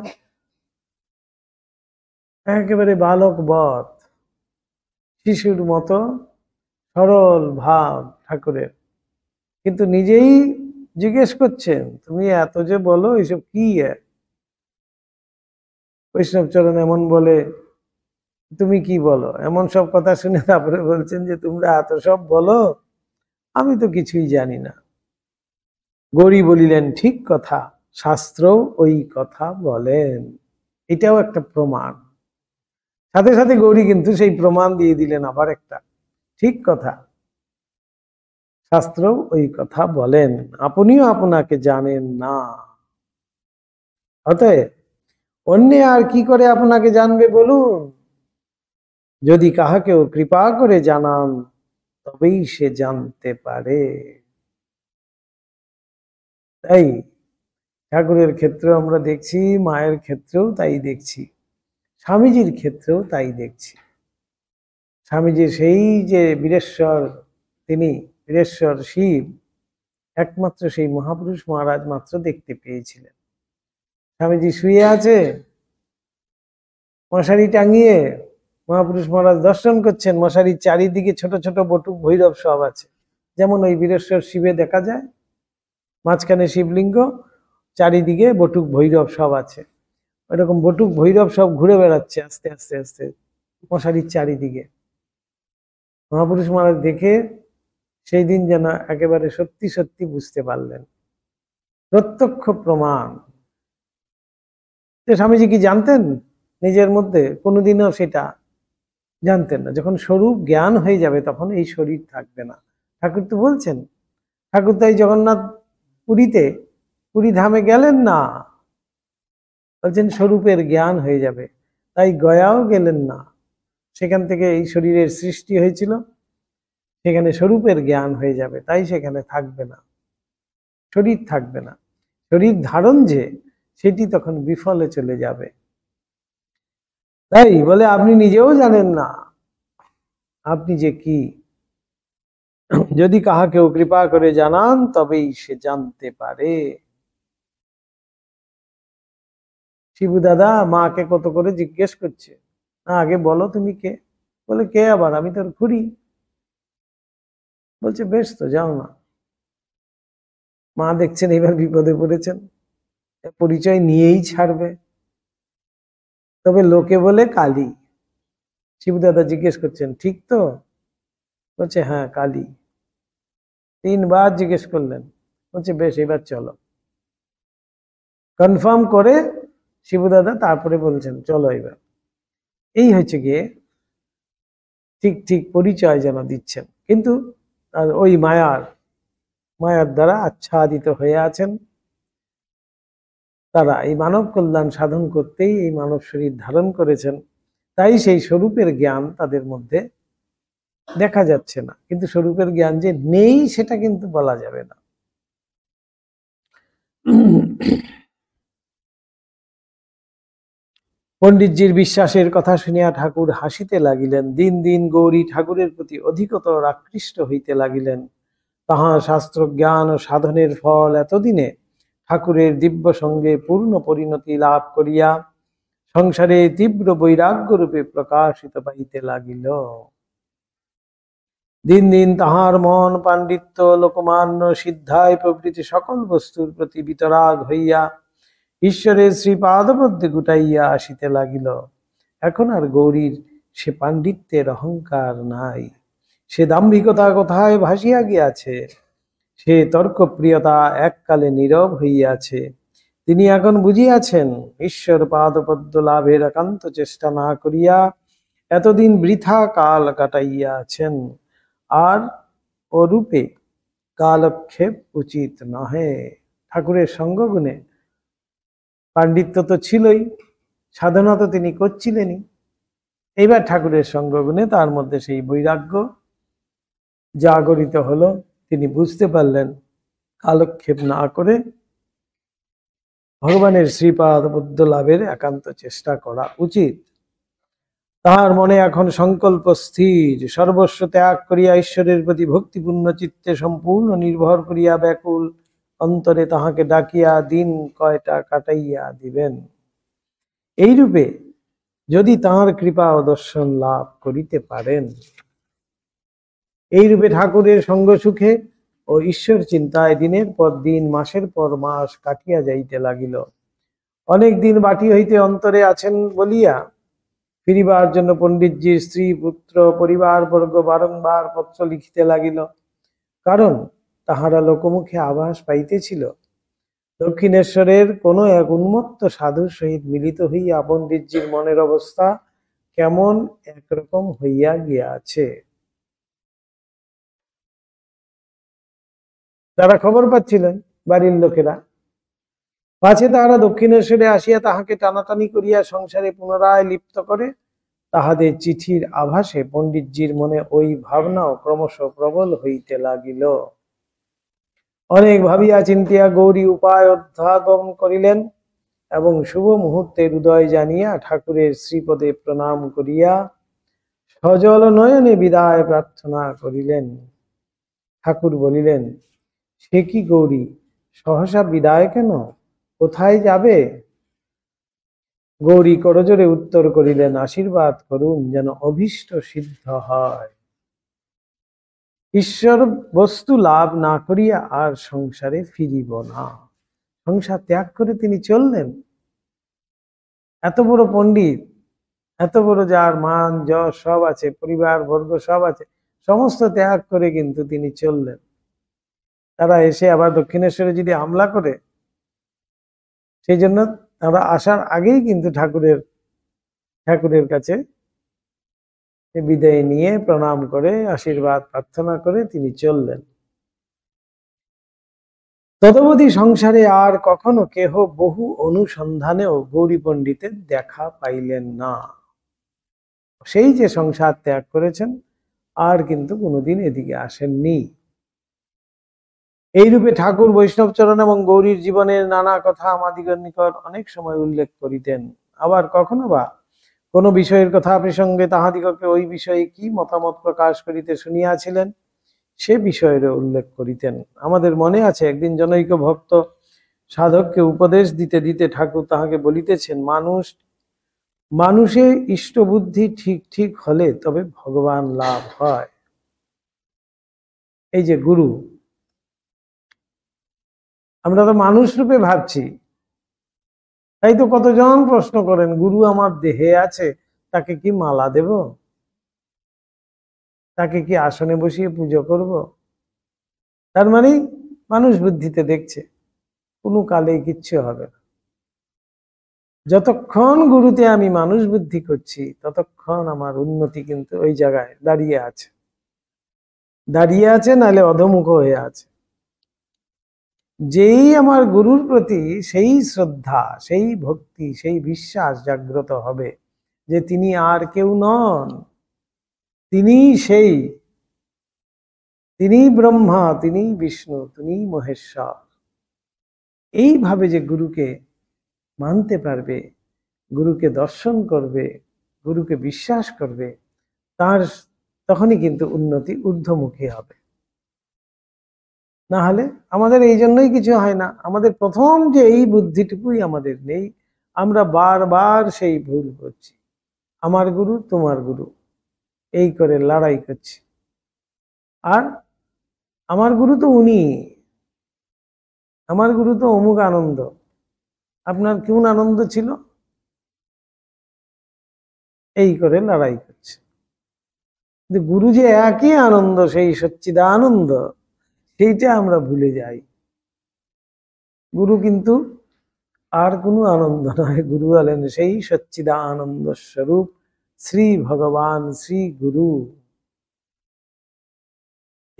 একেবারে বালক বধ, শিশুর মতো সরল ভাব ঠাকুরের, কিন্তু নিজেই জিজ্ঞেস করছেন, তুমি এত যে বলো এসব কি? বৈষ্ণব চরণ এমন বলে, তুমি কি বলো? এমন সব কথা শুনে তারপরে বলছেন যে তোমরা এত সব বলো, আমি তো কিছুই জানি না। গৌরী বলিলেন, ঠিক কথা, শাস্ত্রও ওই কথা বলেন। এটাও একটা প্রমাণ। সাথে সাথে গৌরী কিন্তু সেই প্রমাণ দিয়ে দিলেন আবার একটা, ঠিক কথা, শাস্ত্র ওই কথা বলেন, আপনিও আপনাকে জানেন না। অতএব অন্যে আর কি করে আপনাকে জানবে বলুন? যদি কাহাকেও কৃপা করে জানান, তবেই সে জানতে পারে। তাই ঠাকুরের ক্ষেত্রেও আমরা দেখছি, মায়ের ক্ষেত্রেও তাই দেখছি, স্বামীজির ক্ষেত্রেও তাই দেখছি। স্বামীজি সেই যে বীরেশ্বর, তিনি বীরেশ্বর শিব একমাত্র সেই মহাপুরুষ মহারাজ মাত্র দেখতে পেয়েছিলেন। স্বামীজি শুয়ে আছে, মশারি টাঙিয়ে মহাপুরুষ মহারাজ দর্শন করছেন, মশারির চারিদিকে ছোট ছোট বটুক ভৈরব সব আছে, যেমন ওই বীরেশ্বর শিবে দেখা যায়, মাঝখানে শিবলিঙ্গ, চারিদিকে বটুক ভৈরব সব আছে। ওইরকম বটুক ভৈরব সব ঘুরে বেড়াচ্ছে আস্তে আস্তে আস্তে মশারির চারিদিকে। মহাপুরুষ মহারাজ দেখে সেই দিন যেন একেবারে সত্যি সত্যি বুঝতে পারলেন, প্রত্যক্ষ প্রমাণ। স্বামীজি কি জানতেন নিজের মধ্যে? কোনোদিনও সেটা জানতেন না। যখন স্বরূপ জ্ঞান হয়ে যাবে তখন এই শরীর থাকবে না। ঠাকুর তো বলছেন, ঠাকুর তাই জগন্নাথ পুরী ধামে গেলেন না, বলছেন স্বরূপের জ্ঞান হয়ে যাবে। তাই গয়াও গেলেন না, সেখান থেকে এই শরীরের সৃষ্টি হয়েছিল, সেখানে স্বরূপের জ্ঞান হয়ে যাবে, তাই সেখানে থাকবে না, শরীর থাকবে না। শরীর ধারণ যে, সেটি তখন বিফলে চলে যাবে। তাই বলে আপনি নিজেও জানেন না আপনি যে কি। যদি কাহাকেও কৃপা করে জানান, তবেই সে জানতে পারে। শিবু দাদা মাকে কত করে জিজ্ঞেস করছে, না আগে বলো তুমি কে? বলে, কে আবার? আমি তোর খুড়ি। বলছে, বেশ তো, যাও না। মা দেখছেন এবার বিপদে পড়েছেন, পরিচয় নিয়েই ছাড়বে, তবে লোকে বলে কালী। শিবু দাদা জিজ্ঞেস করছেন, ঠিক তো? বলছে, হ্যাঁ কালী। 3 বার জিজ্ঞেস করলেন। বলছে, বেশ, এবার চলো। কনফার্ম করে শিবু দাদা তারপরে বলছেন, চলো এবার। এই হচ্ছে গিয়ে ঠিক ঠিক পরিচয় যেন দিচ্ছেন, কিন্তু ওই মায়ার দ্বারা আচ্ছাদিত হয়ে আছেন। তারা এই মানব কল্যাণ সাধন করতেই এই মানব শরীর ধারণ করেছেন, তাই সেই স্বরূপের জ্ঞান তাদের মধ্যে দেখা যাচ্ছে না। কিন্তু স্বরূপের জ্ঞান যে নেই সেটা কিন্তু বলা যাবে না। পণ্ডিতজির বিশ্বাসের কথা শুনিয়া ঠাকুর হাসিতে লাগিলেন। দিন দিন গৌরী ঠাকুরের প্রতি অধিকতর আকৃষ্ট হইতে লাগিলেন। তাহার শাস্ত্র জ্ঞান ও সাধনের ফল এতদিনে ঠাকুরের দিব্য সঙ্গে পূর্ণ পরিণতি লাভ করিয়া সংসারে তীব্র বৈরাগ্য রূপে প্রকাশিত পাইতে লাগিল। দিন দিন তাহার মন পাণ্ডিত্য, লোকমান্য, সিদ্ধায় প্রভৃতি সকল বস্তুর প্রতি বিতরাগ হইয়া ঈশ্বরের শ্রীপাদপদ্মে গুটাইয়া আসিতে লাগিল। এখন আর গৌরীর সে পাণ্ডিত্যের অহংকার নাই, সে দাম্ভিকতা কোথায় ভাসিয়া গিয়াছে, সে তর্কপ্রিয়তা এককালে নীরব হইয়াছে। তিনি এখন বুঝিয়াছেন ঈশ্বর পাদপদ্ম লাভের একান্ত চেষ্টা না করিয়া এতদিন বৃথা কাল কাটাইয়াছেন, আর ওরূপে কালক্ষেপ উচিত নহে। ঠাকুরের সঙ্গগুণে পাণ্ডিত্য তো ছিলই, সাধনা তো তিনি করছিলেনই, এইবার ঠাকুরের সঙ্গগুণে তার মধ্যে সেই বৈরাগ্য জাগরিত হলো। তিনি বুঝতে পারলেন কালক্ষেপ না করে ভগবানের শ্রীপাদ পদ্ম লাভের একান্ত চেষ্টা করা উচিত। তাহার মনে এখন সংকল্প স্থির, সর্বস্ব ত্যাগ করিয়া ঈশ্বরের প্রতি ভক্তিপূর্ণ চিত্তে সম্পূর্ণ নির্ভর করিয়া ব্যাকুল অন্তরে তাহাকে ডাকিয়া দিন কয়টা কাটাইয়া দিবেন। এইরূপে যদি তাহার কৃপা ও দর্শন লাভ করিতে পারেন, এইরূপে ঠাকুরের সঙ্গ সুখে ও ঈশ্বর চিন্তায় দিনের পর দিন, মাসের পর মাস কাটিয়া যাইতে লাগিল। অনেক দিন বাটি হইতে অন্তরে আছেন বলিয়া ফিরিবার জন্য পণ্ডিতজির স্ত্রী, পুত্র, পরিবারবর্গ বারংবার পত্র লিখিতে লাগিল, কারণ তাহারা লোকমুখে আভাস পাইতেছিল দক্ষিণেশ্বরের কোনো এক উন্মত্ত সাধুর সহিত মিলিত হইয়া পণ্ডিতজির মনের অবস্থা কেমন একরকম হইয়া গিয়াছে। তারা খবর পাচ্ছিলেন বাড়ির লোকেরা, পাছে তাহারা দক্ষিণেশ্বরে আসিয়া তাহাকে টানাটানি করিয়া সংসারে পুনরায় লিপ্ত করে। তাহাদের চিঠির আভাসে পণ্ডিতজির মনে ওই ভাবনাও ক্রমশ প্রবল হইতে লাগিল। অনেক ভাবিয়া চিন্তিয়া গৌরী উপায় উদ্ভাবন করিলেন এবং শুভ মুহূর্তে হৃদয় জানিয়া ঠাকুরের শ্রীপদে প্রণাম করিয়া সজল নয়নে বিদায় প্রার্থনা করিলেন। ঠাকুর বলিলেন, সে কি গৌরী, সহসা বিদায় কেন, কোথায় যাবে? গৌরী করজোরে উত্তর করিলেন, আশীর্বাদ করুন যেন অভীষ্ট সিদ্ধ হয়। ঈশ্বর বস্তু লাভ না করিয়া আর সংসারে ফিরিব না। সংসার ত্যাগ করে তিনি চললেন। এত বড় পণ্ডিত, এত বড় যার মান যশ সব আছে, পরিবার বর্গ সব আছে, সমস্ত ত্যাগ করে কিন্তু তিনি চললেন। তারা এসে আবার দক্ষিণেশ্বরে যদি হামলা করে, সেই জন্য তারা আসার আগেই কিন্তু ঠাকুরের কাছে বিদায় নিয়ে প্রণাম করে আশীর্বাদ প্রার্থনা করে তিনি চললেন। তদবধি সংসারে আর কখনো কেহ বহু অনুসন্ধানেও গৌরী পণ্ডিতের দেখা পাইলেন না। সেই যে সংসার ত্যাগ করেছেন আর কিন্তু কোনোদিন এদিকে আসেননি। এইরূপে ঠাকুর বৈষ্ণবচরণ এবং গৌরীর জীবনের নানা কথা আমাদিগের নিকট অনেক সময় উল্লেখ করিতেন। আবার কখনো বা কোনো বিষয়ের কথা প্রসঙ্গে তাহাদিগকে ওই বিষয়ে কি মতামত প্রকাশ করিতে শুনিয়াছিলেন সে বিষয়েরও উল্লেখ করিতেন। আমাদের মনে আছে একদিন জনৈক ভক্ত সাধককে উপদেশ দিতে দিতে ঠাকুর তাহাকে বলিতেছেন, মানুষের ইষ্টবুদ্ধি ঠিক ঠিক হলে তবে ভগবান লাভ হয়। এই যে গুরু, আমরা তো মানুষ রূপে ভাবছি, তাই তো কতজন প্রশ্ন করেন, গুরু আমার দেহে আছে, তাকে কি মালা দেব, তাকে কি আসনে বসিয়ে পুজো করব? তার মানে মানুষ বুদ্ধিতে দেখছে কোনো কালে কিচ্ছু হবে না। যতক্ষণ গুরুতে আমি মানুষ বুদ্ধি করছি ততক্ষণ আমার উন্নতি কিন্তু ওই জায়গায় দাঁড়িয়ে আছে, নাহলে অধমুখ হয়ে আছে। যেই আমার গুরুর প্রতি সেই শ্রদ্ধা, সেই ভক্তি, সেই বিশ্বাস জাগ্রত হবে যে তিনি আর কেউ নন, তিনি সেই, তিনি ব্রহ্মা, তিনি বিষ্ণু, তিনি মহেশ্বর। এইভাবে যে গুরুকে মানতে পারবে, গুরুকে দর্শন করবে, গুরুকে বিশ্বাস করবে, তার তখনই কিন্তু উন্নতি ঊর্ধ্বমুখী হবে। না হলে আমাদের এই জন্যই কিছু হয় না। আমাদের প্রথম যে এই বুদ্ধিটুকুই আমাদের নেই, আমরা বারবার সেই ভুল করছি। আমার গুরু, তোমার গুরু, এই করে লড়াই করছি। আর আমার গুরু তো উনি, আমার গুরু তো অমুক আনন্দ। আপনার কোন আনন্দ ছিল? এই করে লড়াই করছে। কিন্তু গুরু যে একই আনন্দ, সেই সচ্চিদানন্দ, সেইটা আমরা ভুলে যাই। গুরু কিন্তু আর কোনো আনন্দ নয়, গুরু হলেন সেই সচ্চিদানন্দ স্বরূপ শ্রী ভগবান, শ্রী গুরু।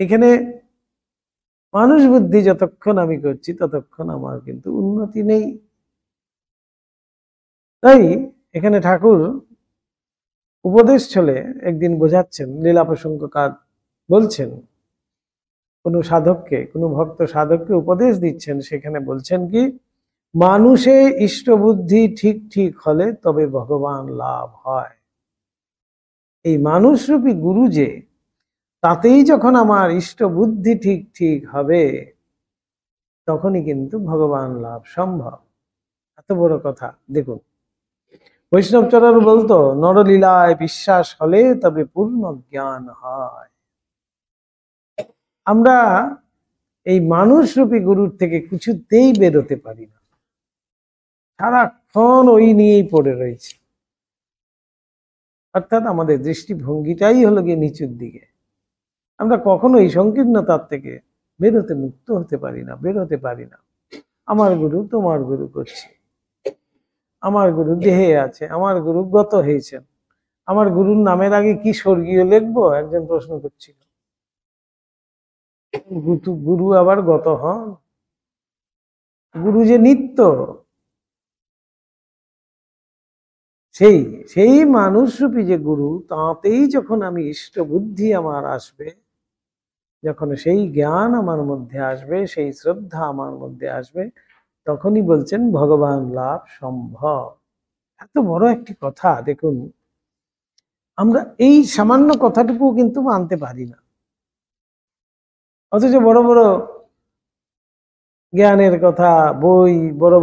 এখানে মানুষ বুদ্ধি যতক্ষণ আমি করছি ততক্ষণ আমার কিন্তু উন্নতি নেই। তাই এখানে ঠাকুর উপদেশ ছলে একদিন বোঝাচ্ছেন, লীলা প্রসঙ্গকার বলছেন, কোনো সাধককে, কোনো ভক্ত সাধককে উপদেশ দিচ্ছেন। সেখানে বলছেন কি, মানুষে ইষ্ট বুদ্ধি ঠিক ঠিক হলে তবে ভগবান লাভ হয়। এই মানুষরূপী গুরু যে, তাতেই যখন আমার ইষ্ট বুদ্ধি ঠিক ঠিক হবে তখনই কিন্তু ভগবান লাভ সম্ভব। এত বড় কথা। দেখুন, বৈষ্ণবচরণ বলতো, নরলীলায় বিশ্বাস হলে তবে পূর্ণ জ্ঞান হয়। আমরা এই মানুষরূপী গুরুর থেকে কিছুতেই বেরোতে পারি না, সারাক্ষণ ওই নিয়েই পড়ে রয়েছে। অর্থাৎ আমাদের দৃষ্টিভঙ্গিটাই হলো গিয়ে নিচুর দিকে। আমরা কখনো এই সংকীর্ণতার থেকে মুক্ত হতে পারি না, বেরোতে পারি না। আমার গুরু, তোমার গুরু করছি, আমার গুরু দেহে আছে, আমার গুরু গত হয়েছেন। আমার গুরুর নামের আগে কি স্বর্গীয় লিখবো? একজন প্রশ্ন করছিল। গুরু আবার গত হন? গুরু যে নিত্য, সেই সেই মানুষরূপী যে গুরু, তাতেই যখন আমি ইষ্ট বুদ্ধি আমার আসবে, যখন সেই জ্ঞান আমার মধ্যে আসবে, সেই শ্রদ্ধা আমার মধ্যে আসবে, তখনই বলছেন ভগবান লাভ সম্ভব। এত বড় একটি কথা। দেখুন, আমরা এই সামান্য কথাটুকু কিন্তু মানতে পারি না, অথচ বড় বড় জ্ঞানের কথা, বই, বড়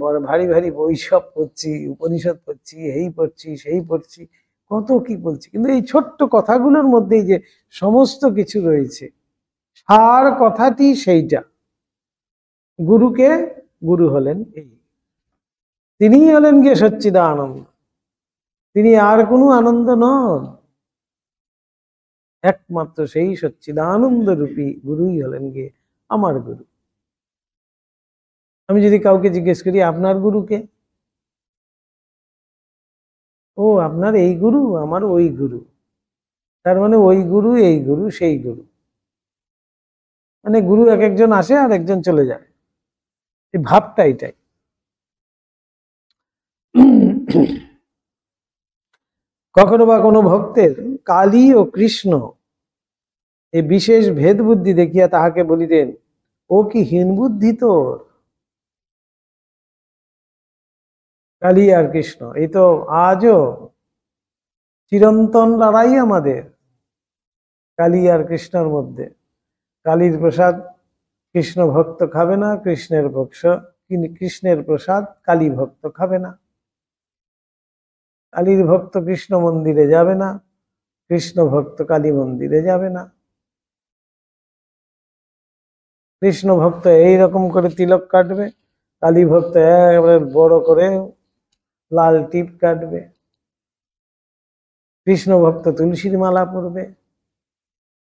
বড় ভারী ভারী বই সব পড়ছি, উপনিষদ পড়ছি, এই পড়ছি, সেই পড়ছি, কত কি বলছি, কিন্তু এই ছোট্ট কথাগুলোর মধ্যেই যে সমস্ত কিছু রয়েছে, সার কথাটি সেইটা। গুরুকে, গুরু হলেন এই, তিনিই হলেন গিয়ে সচ্চিদানন্দ, তিনি আর কোনো আনন্দ নন। একমাত্র সেই সচ্চিদানন্দ রূপী গুরুই হলেন গিয়ে আমার গুরু। আমি যদি কাউকে জিজ্ঞেস করি আপনার গুরুকে, ও আপনার এই গুরু, আমার ওই গুরু। তার মানে ওই গুরু, এই গুরু, সেই গুরু। মানে গুরু এক একজন আসে আর একজন চলে যায়, এই ভাবটা এটাই। কখনো বা কোনো ভক্তের কালী ও কৃষ্ণ এই বিশেষ ভেদ বুদ্ধি দেখিয়া তাহাকে বলিতেন, ও কি হীন বুদ্ধি তোর? কালী আর কৃষ্ণ, এই তো আজও চিরন্তন লড়াই আমাদের কালী আর কৃষ্ণর মধ্যে। কালীর প্রসাদ কৃষ্ণ ভক্ত খাবে না, কৃষ্ণের প্রসাদ কালী ভক্ত খাবে না। কালীর ভক্ত কৃষ্ণ মন্দিরে যাবে না, কৃষ্ণ ভক্ত কালী মন্দিরে যাবে না। কৃষ্ণ ভক্ত এইরকম করে তিলক কাটবে, কালী ভক্ত একেবারে বড় করে লাল টিপ কাটবে। কৃষ্ণ ভক্ত তুলসীর মালা পরবে,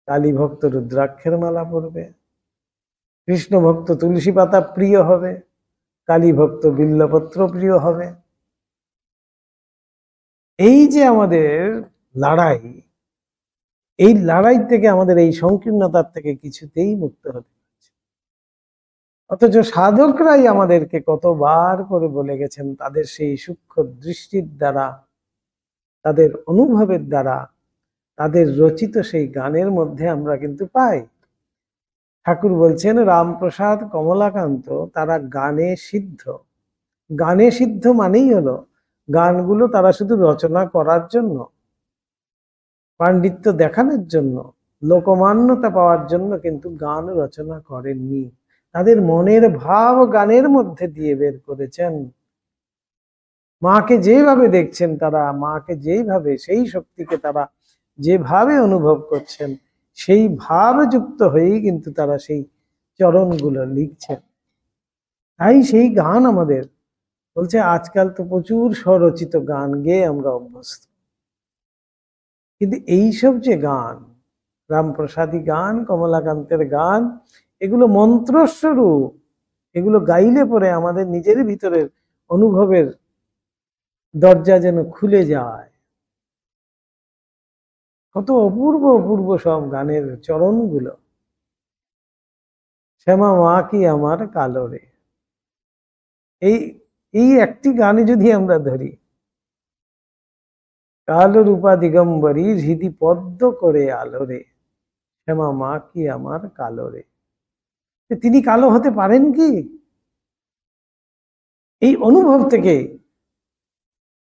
কালী ভক্ত রুদ্রাক্ষের মালা পরবে। কৃষ্ণ ভক্ত তুলসী পাতা প্রিয় হবে, কালী ভক্ত বিল্লপত্র প্রিয় হবে। এই যে আমাদের লড়াই, এই লড়াই থেকে আমাদের এই সংকীর্ণতার থেকে কিছুতেই মুক্ত হতে পারছি না। অথচ সাধকরাই আমাদেরকে কতবার করে বলে গেছেন, তাদের সেই সূক্ষ্ম দৃষ্টির দ্বারা, তাদের অনুভবের দ্বারা, তাদের রচিত সেই গানের মধ্যে আমরা কিন্তু পাই। ঠাকুর বলছেন রামপ্রসাদ, কমলাকান্ত তারা গানে সিদ্ধ। গানে সিদ্ধ মানেই হলো গানগুলো তারা শুধু রচনা করার জন্য, পাণ্ডিত্য দেখানোর জন্য, লোকমান্যতা পাওয়ার জন্য কিন্তু গান রচনা করেননি। তাদের মনের ভাব গানের মধ্যে দিয়ে বের করেছেন। মাকে যেভাবে দেখছেন তারা, মাকে যেভাবে, সেই শক্তিকে তারা যেভাবে অনুভব করছেন, সেই ভাবযুক্ত হয়েই কিন্তু তারা সেই চরণগুলো লিখছেন। তাই সেই গান আমাদের বলছে, আজকাল তো প্রচুর স্বরচিত গান গেয়ে আমরা অভ্যস্ত, কিন্তু এইসব যে গান, রামপ্রসাদী গান, কমলাকান্তের গান, এগুলো মন্ত্রস্বরূপ। এগুলো গাইলে পরে আমাদের নিজের ভিতরের অনুভবের দরজা যেন খুলে যায়। কত অপূর্ব অপূর্ব সব গানের চরণগুলো। শ্যামা মা কি আমার কালো রে, এই এই একটি গানে যদি আমরা ধরি, কালো রূপা দিগম্বরী হৃদি পদ্ম করে আলো রে, শ্যামা মা কি আমার কালো রে। তিনি কালো হতে পারেন কি? এই অনুভব থেকে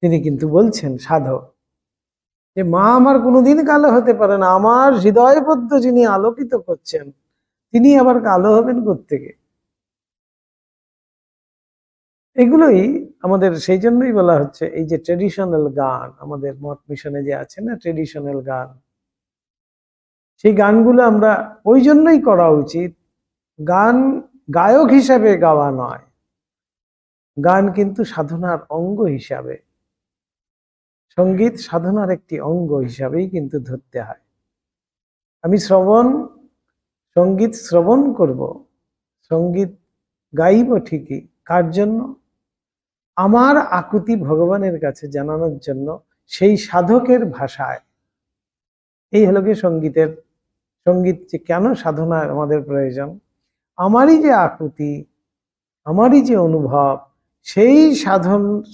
তিনি কিন্তু বলছেন সাধক, যে মা আমার কোনোদিন কালো হতে পারে না, আমার হৃদয় পদ্ম যিনি আলোকিত করছেন তিনি আবার কালো হবেন কোত্থেকে? এগুলোই আমাদের, সেই জন্যই বলা হচ্ছে এই যে ট্রেডিশনাল গান, আমাদের মঠ মিশনে যে আছে না ট্রেডিশনাল গান, সেই গানগুলো আমরা ওই জন্যই করা উচিত। গান গায়ক হিসাবে গাওয়া নয়, গান কিন্তু সাধনার অঙ্গ হিসাবে, সঙ্গীত সাধনার একটি অঙ্গ হিসাবেই কিন্তু ধরতে হয়। আমি সঙ্গীত শ্রবণ করব, সঙ্গীত গাইব ঠিকই, কার জন্য? আমার আকুতি ভগবানের কাছে জানানোর জন্য, সেই সাধকের ভাষায়। এই হলো কি সঙ্গীত যে কেন সাধনার আমাদের প্রয়োজন, আমারই যে আকুতি, আমারই যে অনুভব, সেই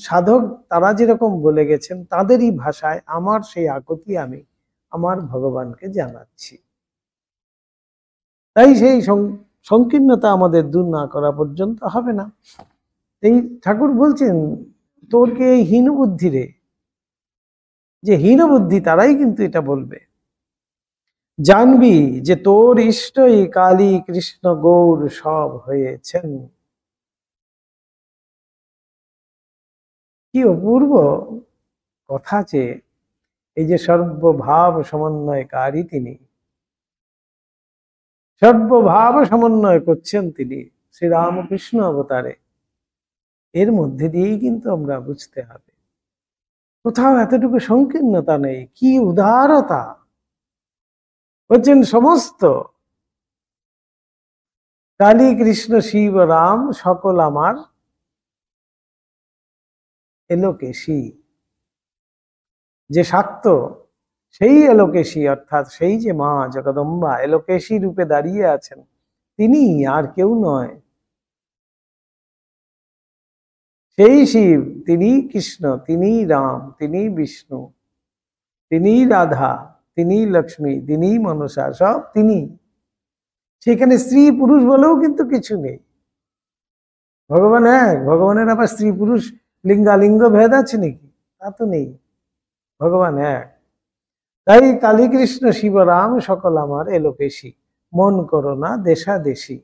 সাধক তারা যেরকম বলে গেছেন তাদেরই ভাষায় আমার সেই আকুতি আমি আমার ভগবানকে জানাচ্ছি। তাই সেই সংকীর্ণতা আমাদের দূর না করা পর্যন্ত হবে না। এই ঠাকুর বলছেন, তোর কে এই হীন বুদ্ধি রে, যে হীন বুদ্ধি তারাই কিন্তু এটা বলবে। জানবি যে তোর ইষ্টই কালী কৃষ্ণ গৌর সব হয়েছেন। কি অপূর্ব কথা, যে এই যে সর্বভাব সমন্বয়কারী তিনি, সর্বভাব সমন্বয় করছেন তিনি শ্রীরামকৃষ্ণ অবতারে। এর মধ্যে দিয়েই কিন্তু আমরা বুঝতে হবে, কোথাও এতটুকু সংকীর্ণতা নেই, কি উদারতা। বলছেন সমস্ত কালী কৃষ্ণ শিব রাম সকল আমার এলোকেশী। যে শাক্ত, সেই এলোকেশী, অর্থাৎ সেই যে মা জগদম্বা এলোকেশী রূপে দাঁড়িয়ে আছেন, তিনি আর কেউ নয়। সেই শিব, তিনি কৃষ্ণ, তিনি রাম, তিনি বিষ্ণু, তিনি রাধা, তিনি লক্ষ্মী, তিনি মনসা, সব তিনি। সেখানে স্ত্রী পুরুষ বলেও কিন্তু কিছু নেই। ভগবান এক, ভগবানের আবার স্ত্রী পুরুষ লিঙ্গালিঙ্গ ভেদ আছে নাকি? তা তো নেই, ভগবান এক। তাই কালী কৃষ্ণ শিব রাম সকল আমার এলোকেশী, মন করো না দেশা দেশি।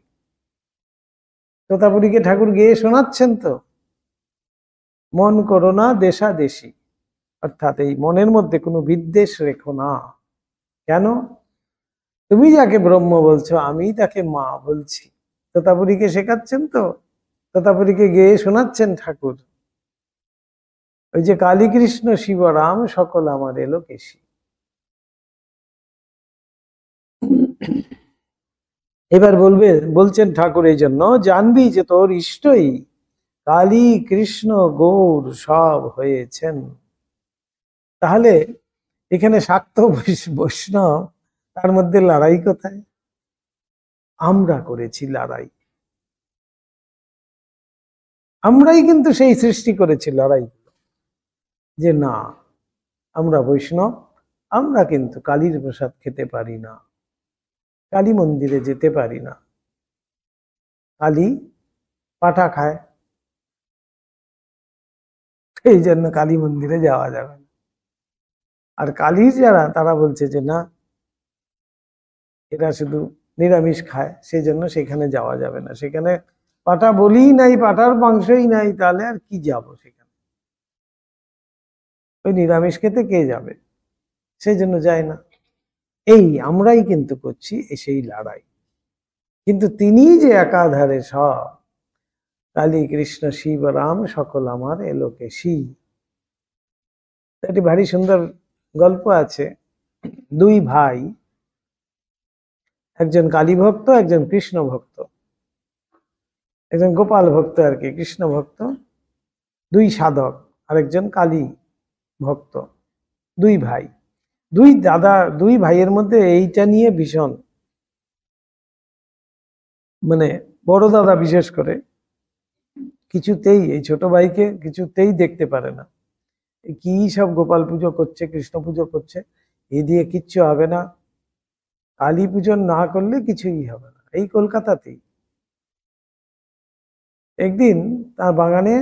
তোতাপুরীকে ঠাকুর গেয়ে শোনাচ্ছেন তো, মন করো না দেশা দেশি, অর্থাৎ এই মনের মধ্যে কোনো বিদ্বেষ রেখো না। কেন? তুমি যাকে ব্রহ্ম বলছো আমি তাকে মা বলছি। তোতাপুরীকে শেখাচ্ছেন তো, তোতাপুরীকে গেয়ে শোনাচ্ছেন ঠাকুর, ওই যে কালী কৃষ্ণ শিব রাম সকল আমার এলোকেশী। এবার বলছেন ঠাকুর এই জন্য, জানবি যে তোর ইষ্টই কালী কৃষ্ণ গৌর সব হয়েছেন। তাহলে এখানে শাক্ত বৈষ্ণব, তার মধ্যে লড়াই কোথায়? আমরা করেছি লড়াই, আমরাই কিন্তু সেই সৃষ্টি করেছি লড়াই, যে না আমরা বৈষ্ণব, আমরা কিন্তু কালীর প্রসাদ খেতে পারি না, কালী মন্দিরে যেতে পারি না, কালী পাঠা খায়, এই জন্য কালী মন্দিরে যাওয়া যাবে না। আর কালীর যারা, তারা বলছে যে না, এরা শুধু নিরামিষ খায়, সেই জন্য সেখানে যাওয়া যাবে না, সেখানে পাঠা বলিই নাই, পাঠার মাংসই নাই, তাহলে আর কি যাব সেখানে, ওই নিরামিষ খেতে কে যাবে, সেই জন্য যায় না। এই আমরাই কিন্তু করছি সেই লড়াই। কিন্তু তিনি যে একাধারে সব, কালী কৃষ্ণ শিব রাম সকল আমার এলোকে শি। একটি ভারী সুন্দর গল্প আছে, দুই ভাই, একজন কালী ভক্ত, একজন কৃষ্ণ ভক্ত, একজন গোপাল ভক্ত আর কি, কৃষ্ণ ভক্ত, দুই সাধক, আরেকজন কালী ভক্ত, দুই ভাই, দুই দাদা, দুই ভাইয়ের মধ্যে এইটা নিয়ে ভীষণ, মানে বড় দাদা বিশেষ করে কিছুতেই এই ছোট ভাইকে কিছুতেই দেখতে পারে না, কি সব গোপাল পুজো করছে, কৃষ্ণ পুজো করছে, এ দিয়ে কিচ্ছু হবে না, কালী পুজো না করলে কিছুই হবে না। এই কলকাতাতেই একদিন তার বাগানে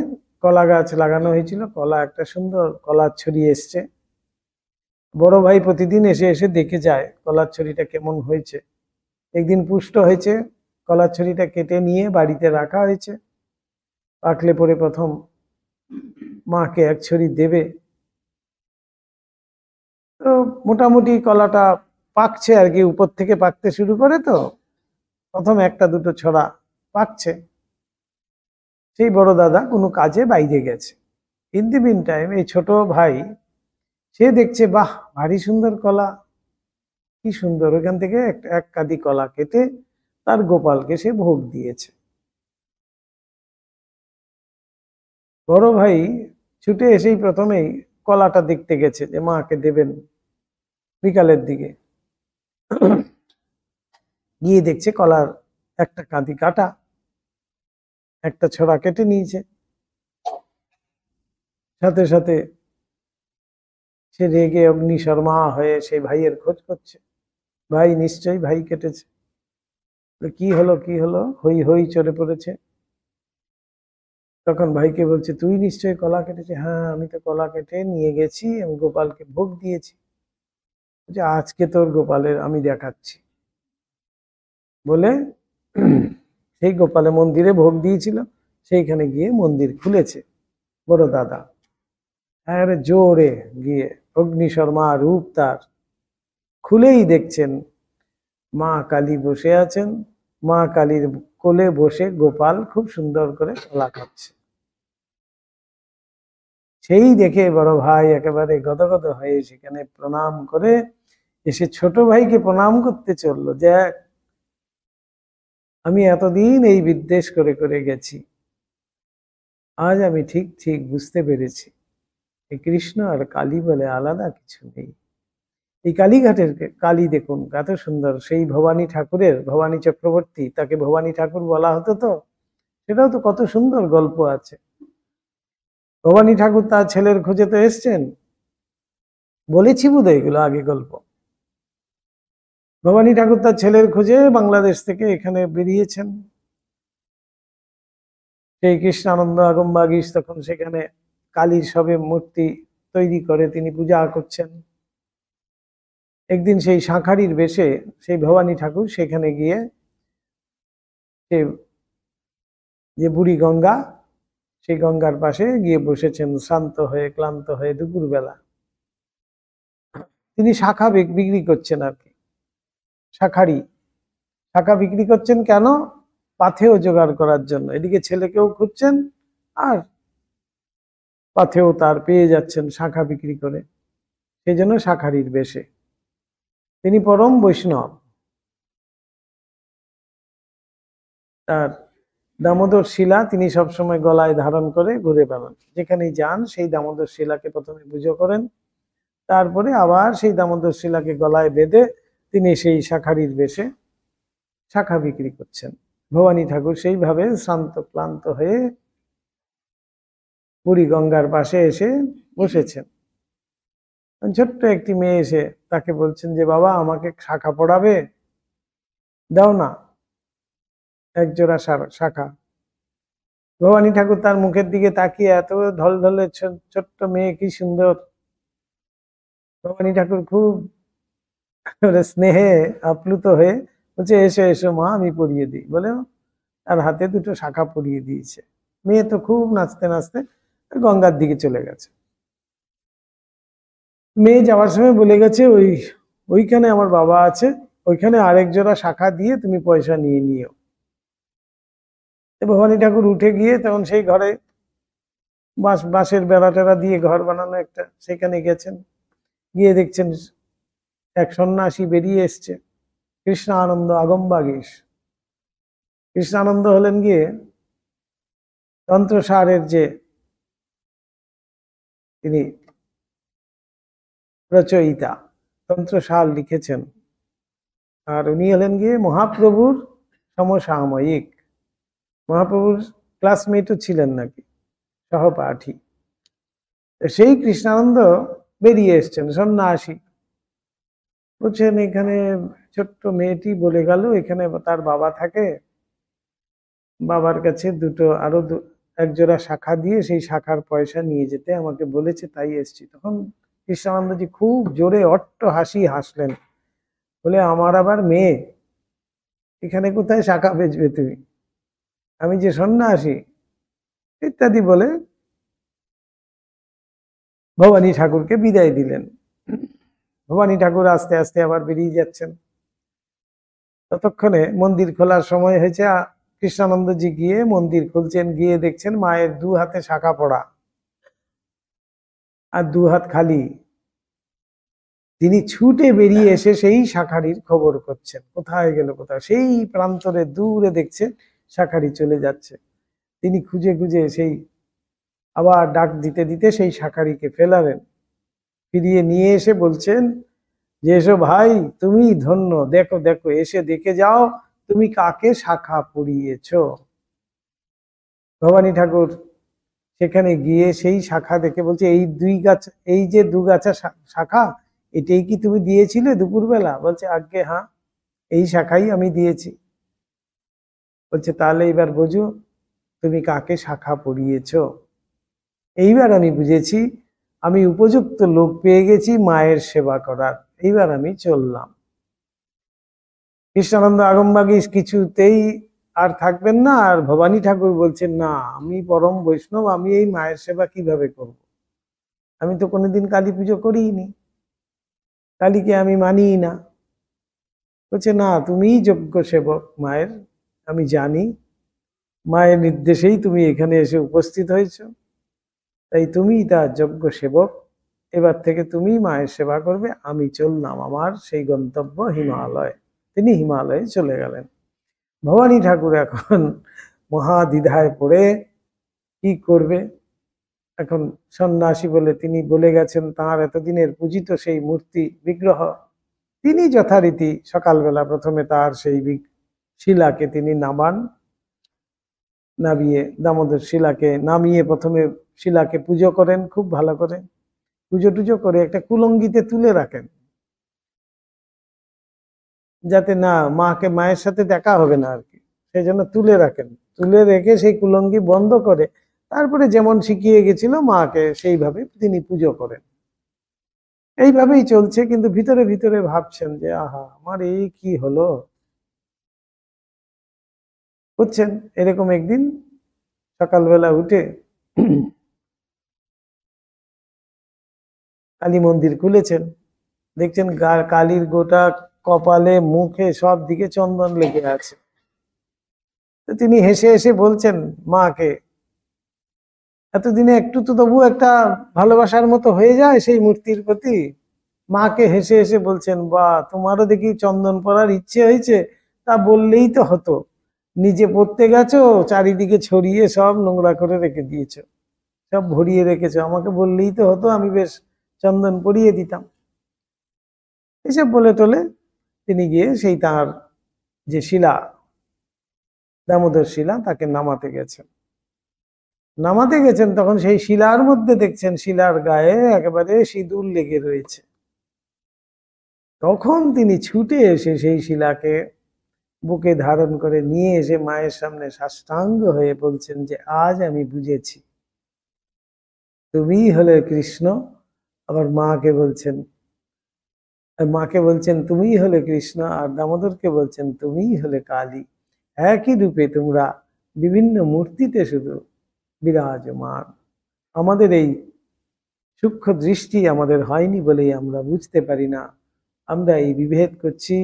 কলা গাছ লাগানো হয়েছিল, কলা একটা সুন্দর কলার ছড়ি এসছে, বড় ভাই প্রতিদিন এসে এসে দেখে যায় কলার ছড়িটা কেমন হয়েছে। একদিন পুষ্ট হয়েছে, কলার ছড়িটা কেটে নিয়ে বাড়িতে রাখা হয়েছে, পাকলে পরে প্রথম মাকে এক ছড়ি দেবে। তো মোটামুটি কলাটা পাকছে আর কি, উপর থেকে পাকতে শুরু করে, তো প্রথম একটা দুটো ছড়া পাকছে। সেই বড় দাদা কোনো কাজে বাইরে গেছে, ইন দি মিন টাইম এই ছোট ভাই সে দেখছে, বাহ ভারী সুন্দর কলা, কি সুন্দর, ওখান থেকে এক কাঁদি কলা কেটে তার গোপালকে সে ভোগ দিয়েছে। বড় ভাই ছুটে এসেই প্রথমেই কলাটা দেখতে গেছে যে মাকে দেবেন বিকালের দিকে, গিয়ে দেখছে কলার একটা কাঁদি কাটা, একটা ছড়া কেটে নিয়েছে। সাথে সাথে সে রেগে অগ্নিশর্মা হয়ে সেই ভাইয়ের খোঁজ করছে, ভাই নিশ্চয়ই ভাই কেটেছে, কি হলো কি হলো, হই হই চলে পড়েছে। তখন ভাইকে বলছে, তুই নিশ্চয়ই কলা কেটেছে? হ্যাঁ আমি তো কলা কেটে নিয়ে গেছি, আমি গোপালকে ভোগ দিয়েছি। যে আজকে তোর গোপালের আমি দেখাচ্ছি বলে সেই গোপালে মন্দিরে ভোগ দিয়েছিল, সেইখানে গিয়ে মন্দির খুলেছে বড় দাদা, একেবারে জোরে গিয়ে অগ্নিশর্মা রূপ তার, খুলেই দেখছেন মা কালী বসে আছেন, মা কালীর কোলে বসে গোপাল খুব সুন্দর করে কলা খাচ্ছে। সেই দেখে বড় ভাই একেবারে গদগদ হয়ে সেখানে প্রণাম করে এসে ছোট ভাইকে প্রণাম করতে চললো, যে আমি এতদিন এই বিদ্বেষ করে করে গেছি, আজ আমি ঠিক ঠিক বুঝতে পেরেছি এই কৃষ্ণ আর কালী বলে আলাদা কিছু নেই। এই কালীঘাটের কালী দেখুন এত সুন্দর, সেই ভবানী ঠাকুরের, ভবানী চক্রবর্তী, তাকে ভবানী ঠাকুর বলা হতো, তো সেটাও তো কত সুন্দর গল্প আছে। ভবানী ঠাকুর তার ছেলের খোঁজে তো এসছেন, বলেছি বোধহয় এগুলো আগে গল্প। ভবানী ঠাকুর তার ছেলের খোঁজে বাংলাদেশ থেকে এখানে বেরিয়েছেন, সেই কৃষ্ণানন্দ আগমবাগীশ তখন সেখানে কালীর সবে মূর্তি তৈরি করে তিনি পূজা করছেন। একদিন সেই শাঁখারির বেশে সেই ভবানী ঠাকুর সেখানে গিয়ে সে যে বুড়ি গঙ্গা, সেই গঙ্গার পাশে গিয়ে বসেছেন শ্রান্ত হয়ে ক্লান্ত হয়ে দুপুরবেলা। তিনি শাখা বিক্রি করছেন আর কি, শাঁখারি শাখা বিক্রি করছেন কেন? পাথেও জোগাড় করার জন্য। এদিকে ছেলেকেও খুঁজছেন আর পাথেও তার পেয়ে যাচ্ছেন শাখা বিক্রি করে, সেই জন্য শাঁখারির বেশে। তিনি পরম বৈষ্ণব, তার দামোদর শিলা তিনি সবসময় গলায় ধারণ করে ঘুরে বেড়ান, যেখানেই যান সেই দামোদর শিলাকে প্রথমে পুজো করেন, তারপরে আবার সেই দামোদর শিলাকে গলায় বেঁধে তিনি সেই শাঁখারির বেশে শাঁখা বিক্রি করছেন। ভবানী ঠাকুর সেইভাবে শ্রান্ত ক্লান্ত হয়ে বুড়ি গঙ্গার পাশে এসে বসেছেন। ছোট্ট একটি মেয়ে এসে তাকে বলছেন যে বাবা আমাকে শাঁখা পড়াবে, দাও না একজোড়া শাঁখা। ভবানী ঠাকুর তার মুখের দিকে তাকিয়ে, এত ঢলঢলে ছোট্ট মেয়ে, কি সুন্দর। ভবানী ঠাকুর খুব স্নেহে আপ্লুত হয়ে বলছে এসো এসো মা, আমি পরিয়ে দিই বলে তার হাতে দুটো শাঁখা পরিয়ে দিয়েছে। মেয়ে তো খুব নাচতে নাচতে গঙ্গার দিকে চলে গেছে। মেয়ে যাওয়ার সময় বলে গেছে ওইখানে আমার বাবা আছে, ওইখানে আরেক জোড়া শাঁখা দিয়ে তুমি পয়সা নিয়ে নিও। ভবানী ঠাকুর উঠে গিয়ে তখন সেই ঘরে বাঁশের বেড়া টেরা দিয়ে ঘর বানানো একটা, সেখানে গেছেন। গিয়ে দেখছেন এক সন্ন্যাসী বেরিয়ে এসছে, কৃষ্ণানন্দ আগমবাগীশ। কৃষ্ণানন্দ হলেন গিয়ে তন্ত্রসারের যে তিনি রচয়িতা, তন্ত্রসার লিখেছেন। আর উনি হলেন গিয়ে মহাপ্রভুর সমসাময়িক, মহাপ্রভুর ক্লাসমেটও ছিলেন নাকি, সহপাঠী। সেই কৃষ্ণানন্দ বেরিয়ে এসছেন, সন্ন্যাসী। বলছেন এখানে ছোট্ট মেয়েটি বলে গেল এখানে তার বাবা থাকে, বাবার কাছে একজোড়া শাঁখা দিয়ে সেই শাঁখার পয়সা নিয়ে যেতে আমাকে বলেছে, তাই এসছি। তখন কৃষ্ণানন্দজি খুব জোরে অট্ট হাসি হাসলেন, বলে আমার আবার মেয়ে, এখানে কোথায় শাঁখা বেচবে তুমি, আমি যে সন্ন্যাসী, ইত্যাদি বলে ভবানী ঠাকুরকে বিদায় দিলেন। ভবানী ঠাকুর আস্তে আস্তে আবার বেরিয়ে যাচ্ছেন। ততক্ষণে মন্দির খোলার সময় হয়েছে। কৃষ্ণানন্দজি গিয়ে মন্দির খুলছেন, গিয়ে দেখছেন মায়ের দু হাতে শাঁখা পড়া আর দু হাত খালি। তিনি ছুটে বেরিয়ে এসে সেই শাঁখারির খবর করছেন, কোথায় গেল কোথায়। সেই প্রান্তরে দূরে দেখছে শাঁখারি চলে যাচ্ছে। তিনি খুঁজে খুঁজে সেই আবার ডাক দিতে দিতে সেই শাঁখারিকে ফেলালেন, ফিরিয়ে নিয়ে এসে বলছেন যে এসো ভাই, তুমি ধন্য, দেখো দেখো, এসে দেখে যাও তুমি কাকে শাঁখা পরিয়েছ। ভবানী ঠাকুর সেখানে গিয়ে সেই শাঁখা দেখে বলছে এই যে দু গাছা শাঁখা, এটাই কি তুমি দিয়েছিলে দুপুরবেলা? বলছে আজ্ঞে হ্যাঁ, এই শাঁখাই আমি দিয়েছি। বলছে তাহলে এবার বোঝো তুমি কাকে শাঁখা পরিয়েছ। এইবার আমি বুঝেছি, আমি উপযুক্ত লোক পেয়ে গেছি মায়ের সেবা করার, এইবার আমি চললাম। কৃষ্ণানন্দ আগমবাগীশ কিছুতেই আর থাকবেন না। আর ভবানী ঠাকুর বলছেন না, আমি পরম বৈষ্ণব, আমি এই মায়ের সেবা কিভাবে করব? আমি তো কোনোদিন কালী পুজো করিনি, কালীকে আমি মানিই না। বলছে না, তুমিই যোগ্য সেবক মায়ের, আমি জানি মায়ের নির্দেশেই তুমি এখানে এসে উপস্থিত হয়েছ, তাই তুমিই তার যোগ্য সেবক, এবার থেকে তুমি মায়ের সেবা করবে। আমি চললাম আমার সেই গন্তব্য হিমালয়। তিনি হিমালয়ে চলে গেলেন। ভবানী ঠাকুর এখন মহাদ্বিধায় পড়ে কি করবে। এখন সন্ন্যাসী বলে তিনি বলে গেছেন তাঁর এতদিনের পূজিত সেই মূর্তি বিগ্রহ, তিনি যথারীতি সকালবেলা প্রথমে তার সেই শিলাকে তিনি নামিয়ে দামোদর শিলাকে নামিয়ে প্রথমে শিলাকে পুজো করেন, খুব ভালো করে পুজো টুজো করে একটা কুলঙ্গিতে তুলে রাখেন, যাতে না মায়ের সাথে দেখা হবে না আর কি, সেই জন্য তুলে রাখেন। তুলে রেখে সেই কুলঙ্গি বন্ধ করে তারপরে যেমন শিখিয়ে গেছিল মাকে সেইভাবে তিনি পুজো করেন। এইভাবেই চলছে, কিন্তু ভিতরে ভিতরে ভাবছেন যে আহা আমার এই কি হলো বুঝছেন। এরকম একদিন সকালবেলা উঠে কালী মন্দির খুলেছেন, দেখছেন কালীর গোটা কপালে মুখে সব দিকে চন্দন লেগে আছে। তো তিনি হেসে হেসে বলছেন মাকে, এতদিনে একটু তো তবু একটা ভালোবাসার মতো হয়ে যায় সেই মূর্তির প্রতি। মাকে হেসে হেসে বলছেন, বা তোমারও দেখি চন্দন পরার ইচ্ছে হয়েছে, তা বললেই তো হতো, নিজে পড়তে গেছো চারিদিকে ছড়িয়ে সব নোংরা করে রেখে দিয়েছো, সব ভরিয়ে রেখেছো, আমাকে বললেই তো হতো, আমি বেশ চন্দন পরিয়ে দিতাম। এসব বলে টলে তিনি গিয়ে সেই তার যে শিলা, দামোদর শিলা, তাকে নামাতে গেছেন। তখন সেই শিলার মধ্যে দেখছেন শিলার গায়ে একেবারে সিঁদুর লেগে রয়েছে। তখন তিনি ছুটে এসে সেই শিলাকে বুকে ধারণ করে নিয়ে এসে মায়ের সামনে সাষ্টাঙ্গ হয়ে বলছেন যে আজ আমি বুঝেছি তুমিই হলে কৃষ্ণ। আবার মাকে বলছেন তুমিই হলে কৃষ্ণ, আর দামোদরকে বলছেন তুমিই হলে কালী। একই রূপে তোমরা বিভিন্ন মূর্তিতে শুধু বিরাজমান। আমাদের এই সূক্ষ্ম দৃষ্টি আমাদের হয়নি বলেই আমরা বুঝতে পারি না। আমরা এই বিভেদ করছি,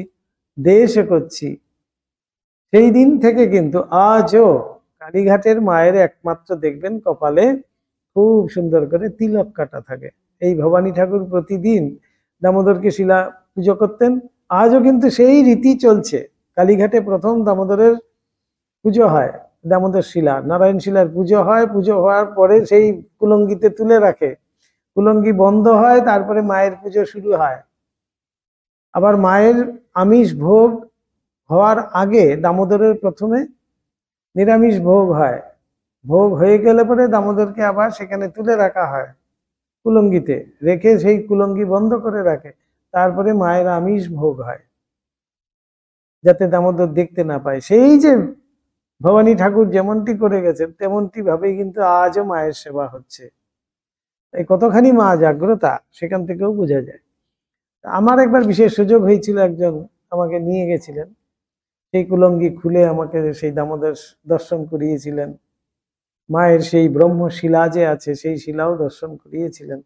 দেশে করছি। সেই দিন থেকে কিন্তু আজও কালীঘাটের মায়ের একমাত্র দেখবেন কপালে খুব সুন্দর করে তিলক কাটা থাকে। এই ভবানী ঠাকুর প্রতিদিন দামোদরকে শিলা পুজো করতেন, আজও কিন্তু সেই রীতি চলছে। কালীঘাটে প্রথম দামোদরের পুজো হয়, দামোদর শিলা, নারায়ণ শিলার পুজো হয়। পুজো হওয়ার পরে সেই কুলঙ্গিতে তুলে রাখে, কুলঙ্গি বন্ধ হয়, তারপরে মায়ের পুজো শুরু হয়। আবার মায়ের আমিষ ভোগ হওয়ার আগে দামোদরের প্রথমে নিরামিষ ভোগ হয়। ভোগ হয়ে গেলে পরে দামোদরকে আবার সেখানে তুলে রাখা হয়, কুলঙ্গিতে রেখে সেই কুলঙ্গি বন্ধ করে রাখে। তারপরে মায়ের আমিষ ভোগ হয়, যাতে দামোদর দেখতে না পায়। সেই যে ভবানী ঠাকুর যেমনটি করে গেছেন তেমনটি ভাবেই কিন্তু আজও মায়ের সেবা হচ্ছে। এই কতখানি মা জাগ্রতা সেখান থেকেও বোঝা যায়। আমার একবার বিশেষ সুযোগ হয়েছিল, একজন আমাকে নিয়ে গেছিলেন, সেই কুলঙ্গি খুলে আমাকে সেই দামোদর দর্শন করিয়েছিলেন। মায়ের সেই ব্রহ্মশিলা যে আছে সেই শিলাও দর্শন করিয়েছিলেন।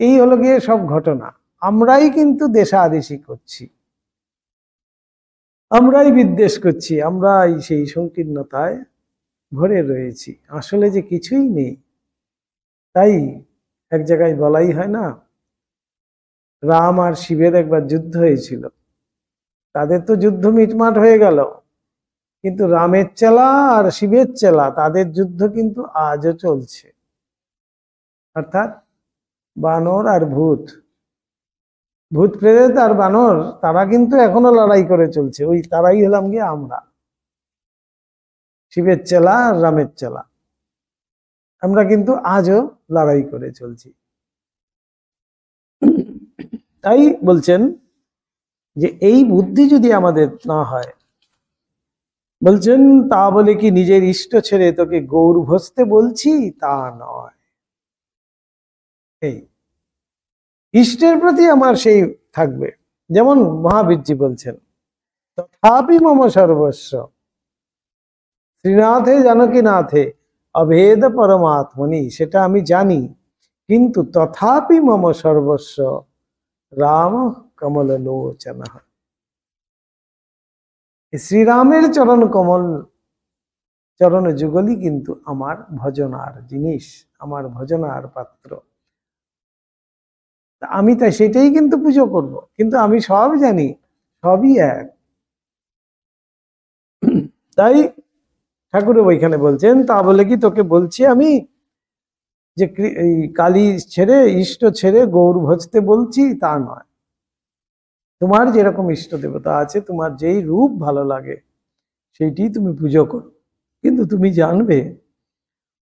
এই হলো গিয়ে সব ঘটনা। আমরাই কিন্তু দেশাদেশি করছি, আমরাই বিদ্বেষ করছি, আমরাই সেই সংকীর্ণতায় ভরে রয়েছি। আসলে যে কিছুই নেই। তাই এক জায়গায় বলাই হয় না, রাম আর শিবের একবার যুদ্ধ হয়েছিল, তাদের তো যুদ্ধ মিটমাট হয়ে গেল, কিন্তু রামের চেলা আর শিবের চেলা তাদের যুদ্ধ কিন্তু আজও চলছে। অর্থাৎ বানর আর ভূত, ভূত প্রেত আর বানর, তারা কিন্তু এখনো লড়াই করে চলছে। ওই তারাই হলাম গিয়ে আমরা, শিবের চেলা আর রামের চেলা। আমরা কিন্তু আজও লড়াই করে চলছি। তাই বলছেন যে এই বুদ্ধি যদি আমাদের না হয়, বলছেন তা বলে কি নিজের ইষ্ট ছেড়ে তোকে গৌর ভজতে বলছি, তা নয়। এই ইষ্টের প্রতি আমার সেই থাকবে। যেমন মহাবীরজি বলছেন তথাপি মম সর্বস্ব শ্রীনাথে জানকীনাথে অভেদ পরমাত্মনি, সেটা আমি জানি, কিন্তু তথাপি মম সর্বস্ব রাম কমল লোচন। শ্রীরামের চরণ কমল, চরণ যুগলই কিন্তু আমার ভজনার জিনিস, আমার ভজনার পাত্র। আমি তাই সেটাই কিন্তু পুজো করব, কিন্তু আমি সব জানি, সবই এক। তাই ঠাকুর ওইখানে বলছেন তা বলে কি তোকে বলছি আমি যে এই কালী ছেড়ে ইষ্ট ছেড়ে গৌর ভজতে বলছি, তা নয়। তোমার যেরকম ইষ্ট দেবতা আছে, তোমার যেই রূপ ভালো লাগে সেইটি তুমি পুজো করো, কিন্তু তুমি জানবে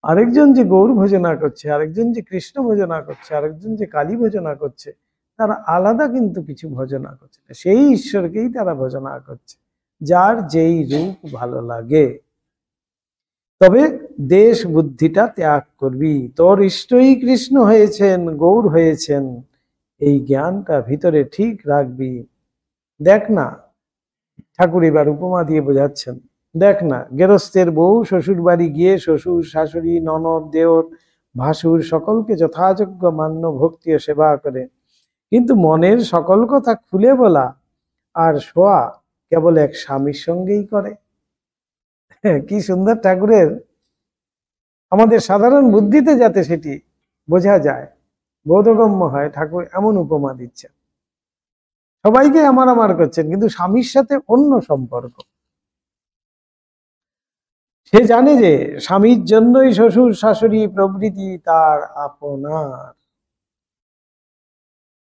আরেকজন যে গৌর ভজনা করছে, আরেকজন যে কৃষ্ণ ভজনা করছে, আরেকজন যে কালী ভজনা করছে, তারা আলাদা কিন্তু কিছু ভজনা করছে না, সেই ঈশ্বরকেই তারা ভজনা করছে, যার যেই রূপ ভালো লাগে। তবে দেশ বুদ্ধিটা ত্যাগ করবি, তোর ইষ্টই কৃষ্ণ হয়েছেন, গৌর হয়েছেন, এই জ্ঞানটা ভিতরে ঠিক রাখবি। দেখ না, ঠাকুর এবার উপমা দিয়ে বোঝাচ্ছেন, দেখ না গেরস্থের বউ শ্বশুর বাড়ি গিয়ে শ্বশুর শাশুড়ি ননদ দেওর ভাসুর সকলকে যথাযোগ্য মান্য ভক্তি ও সেবা করে, কিন্তু মনের সকল কথা খুলে বলা আর শোয়া কেবল এক স্বামীর সঙ্গেই করে। কি সুন্দর ঠাকুরের, আমাদের সাধারণ বুদ্ধিতে যাতে সেটি বোঝা যায়, বোধগম্য হয়, ঠাকুর এমন উপমা দিচ্ছেন। সবাইকে আমার আমার করছেন, কিন্তু স্বামীর সাথে অন্য সম্পর্ক। সে জানে যে স্বামীর জন্যই শ্বশুর শাশুড়ি প্রভৃতি তার আপনার।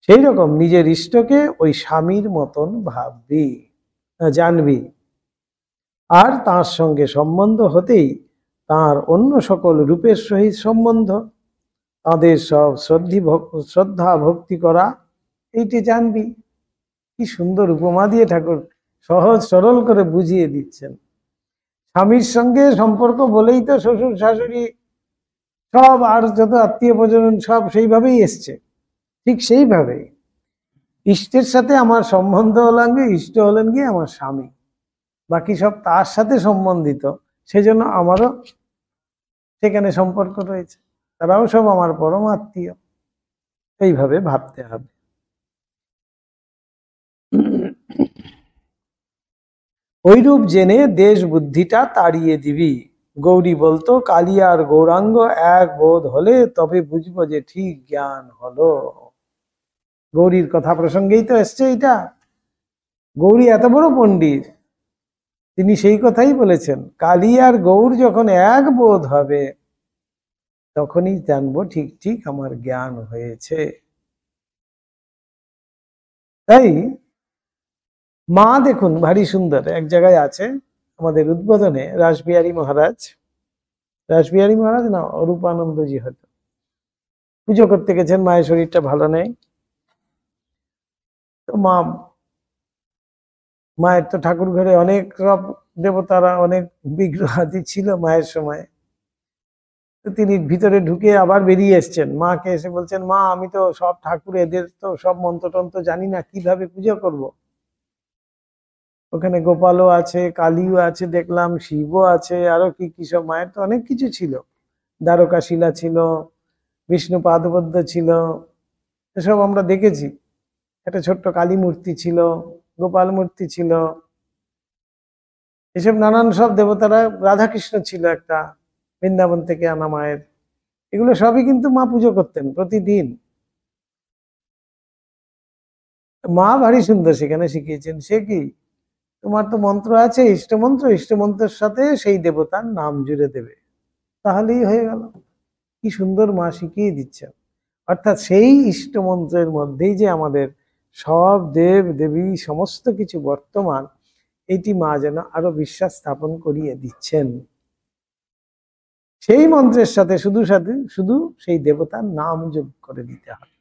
সেই রকম নিজের ইষ্টকে ওই স্বামীর মতন ভাববি, জানবি। আর তার সঙ্গে সম্বন্ধ হতেই তার অন্য সকল রূপের সহিত সম্বন্ধ, তাদের সব শ্রদ্ধা ভক্তি করা, এইটি জানবি। কি সুন্দর উপমা দিয়ে ঠাকুর সহজ সরল করে বুঝিয়ে দিচ্ছেন। স্বামীর সঙ্গে সম্পর্ক বলেই তো শ্বশুর শাশুড়ি সব আর যত আত্মীয় পরিজন সব সেইভাবেই এসছে। ঠিক সেইভাবেই ইষ্টের সাথে আমার সম্বন্ধ হলেন গিয়ে, ইষ্ট হলেন গিয়ে আমার স্বামী, বাকি সব তার সাথে সম্বন্ধিত, সেজন্য আমারও সেখানে সম্পর্ক রয়েছে, তারাও সব আমার পরম আত্মীয়। এইভাবে ভাবতে হবে। ওইরূপ জেনে দেশ বুদ্ধিটা তাড়িয়ে দিবি। গৌরী বলতো, কালিয়া আর গৌরাঙ্গ এক বোধ হলে তবে বুঝবো যে ঠিক জ্ঞান হলো। গৌরীর কথা প্রসঙ্গেই তো এসছে এটা। গৌরী এত বড় পণ্ডিত, তিনি সেই কথাই বলেছেন, কালী আর গৌর যখন এক বোধ হবে তখনই জানবো ঠিক ঠিক আমার জ্ঞান হয়েছে। তাই মা দেখুন ভারী সুন্দর এক জায়গায় আছে আমাদের উদ্বোধনে, রাসবিহারী মহারাজ, রাসবিহারী মহারাজ না অরূপানন্দজি হয়তো পুজো করতে গেছেন, মায়ের শরীরটা ভালো নেই। তো মায়ের তো ঠাকুর ঘরে অনেক সব দেবতারা, অনেক বিগ্রহ আদি ছিল মায়ের সময়। তো তিনি ভিতরে ঢুকে আবার বেরিয়ে এসছেন, মাকে এসে বলছেন, মা আমি তো সব ঠাকুর এদের তো সব মন্ত্রতন্ত্র জানি না, কিভাবে পুজো করব। ওখানে গোপালও আছে, কালীও আছে দেখলাম, শিবও আছে, আরো কি কি সব, মায়ের তো অনেক কিছু ছিল, দ্বারকাশিলা ছিল, বিষ্ণু পাদপদ্ম ছিল, এসব আমরা দেখেছি। একটা ছোট্ট কালী মূর্তি ছিল, গোপাল মূর্তি ছিল, এসব নানান সব দেবতারা, রাধাকৃষ্ণ ছিল একটা বৃন্দাবন থেকে আনা মায়ের, এগুলো সবই কিন্তু মা পুজো করতেন প্রতিদিন। মা ভারী সুন্দর সেখানে শিখিয়েছেন, সে কি, তোমার তো মন্ত্র আছে ইষ্টমন্ত্র, ইষ্টমন্ত্রের সাথে সেই দেবতার নাম জুড়ে দেবে, তাহলেই হয়ে গেল। কি সুন্দর মা শিখিয়ে দিচ্ছেন। অর্থাৎ সেই ইষ্টমন্ত্রের মধ্যেই যে আমাদের সব দেব দেবী সমস্ত কিছু বর্তমান, এটি মা যেন আরো বিশ্বাস স্থাপন করিয়ে দিচ্ছেন। সেই মন্ত্রের সাথে শুধু সেই দেবতার নাম যোগ করে দিতে হবে,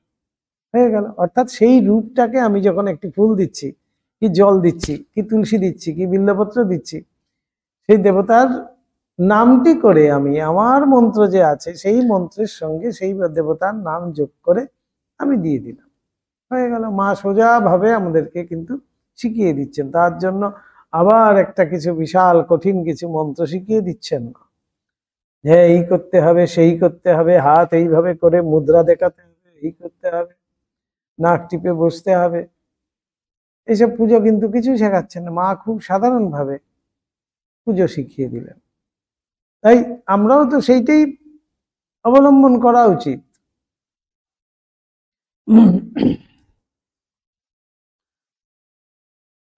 হয়ে গেল। অর্থাৎ সেই রূপটাকে আমি যখন একটি ফুল দিচ্ছি, কি জল দিচ্ছি, কি তুলসী দিচ্ছি, কি বিল্লপত্র দিচ্ছি, সেই দেবতার নামটি করে আমি আমার মন্ত্র যে আছে সেই মন্ত্রের সঙ্গে সেই দেবতার নাম যোগ করে আমি দিয়ে দিলাম, হয়ে গেল। মা সোজা ভাবে আমাদেরকে কিন্তু শিখিয়ে দিচ্ছেন। তার জন্য আবার একটা কিছু বিশাল কঠিন কিছু মন্ত্র শিখিয়ে দিচ্ছেন না, যে এই করতে হবে সেই করতে হবে, হাত এইভাবে করে মুদ্রা দেখাতে হবে, এই করতে হবে, নাক টিপে বসতে হবে, এইসব পুজো কিন্তু কিছু শেখাচ্ছেন না। মা খুব সাধারণ ভাবে পুজো শিখিয়ে দিলেন। তাই আমরাও তো সেইটাই অবলম্বন করা উচিত।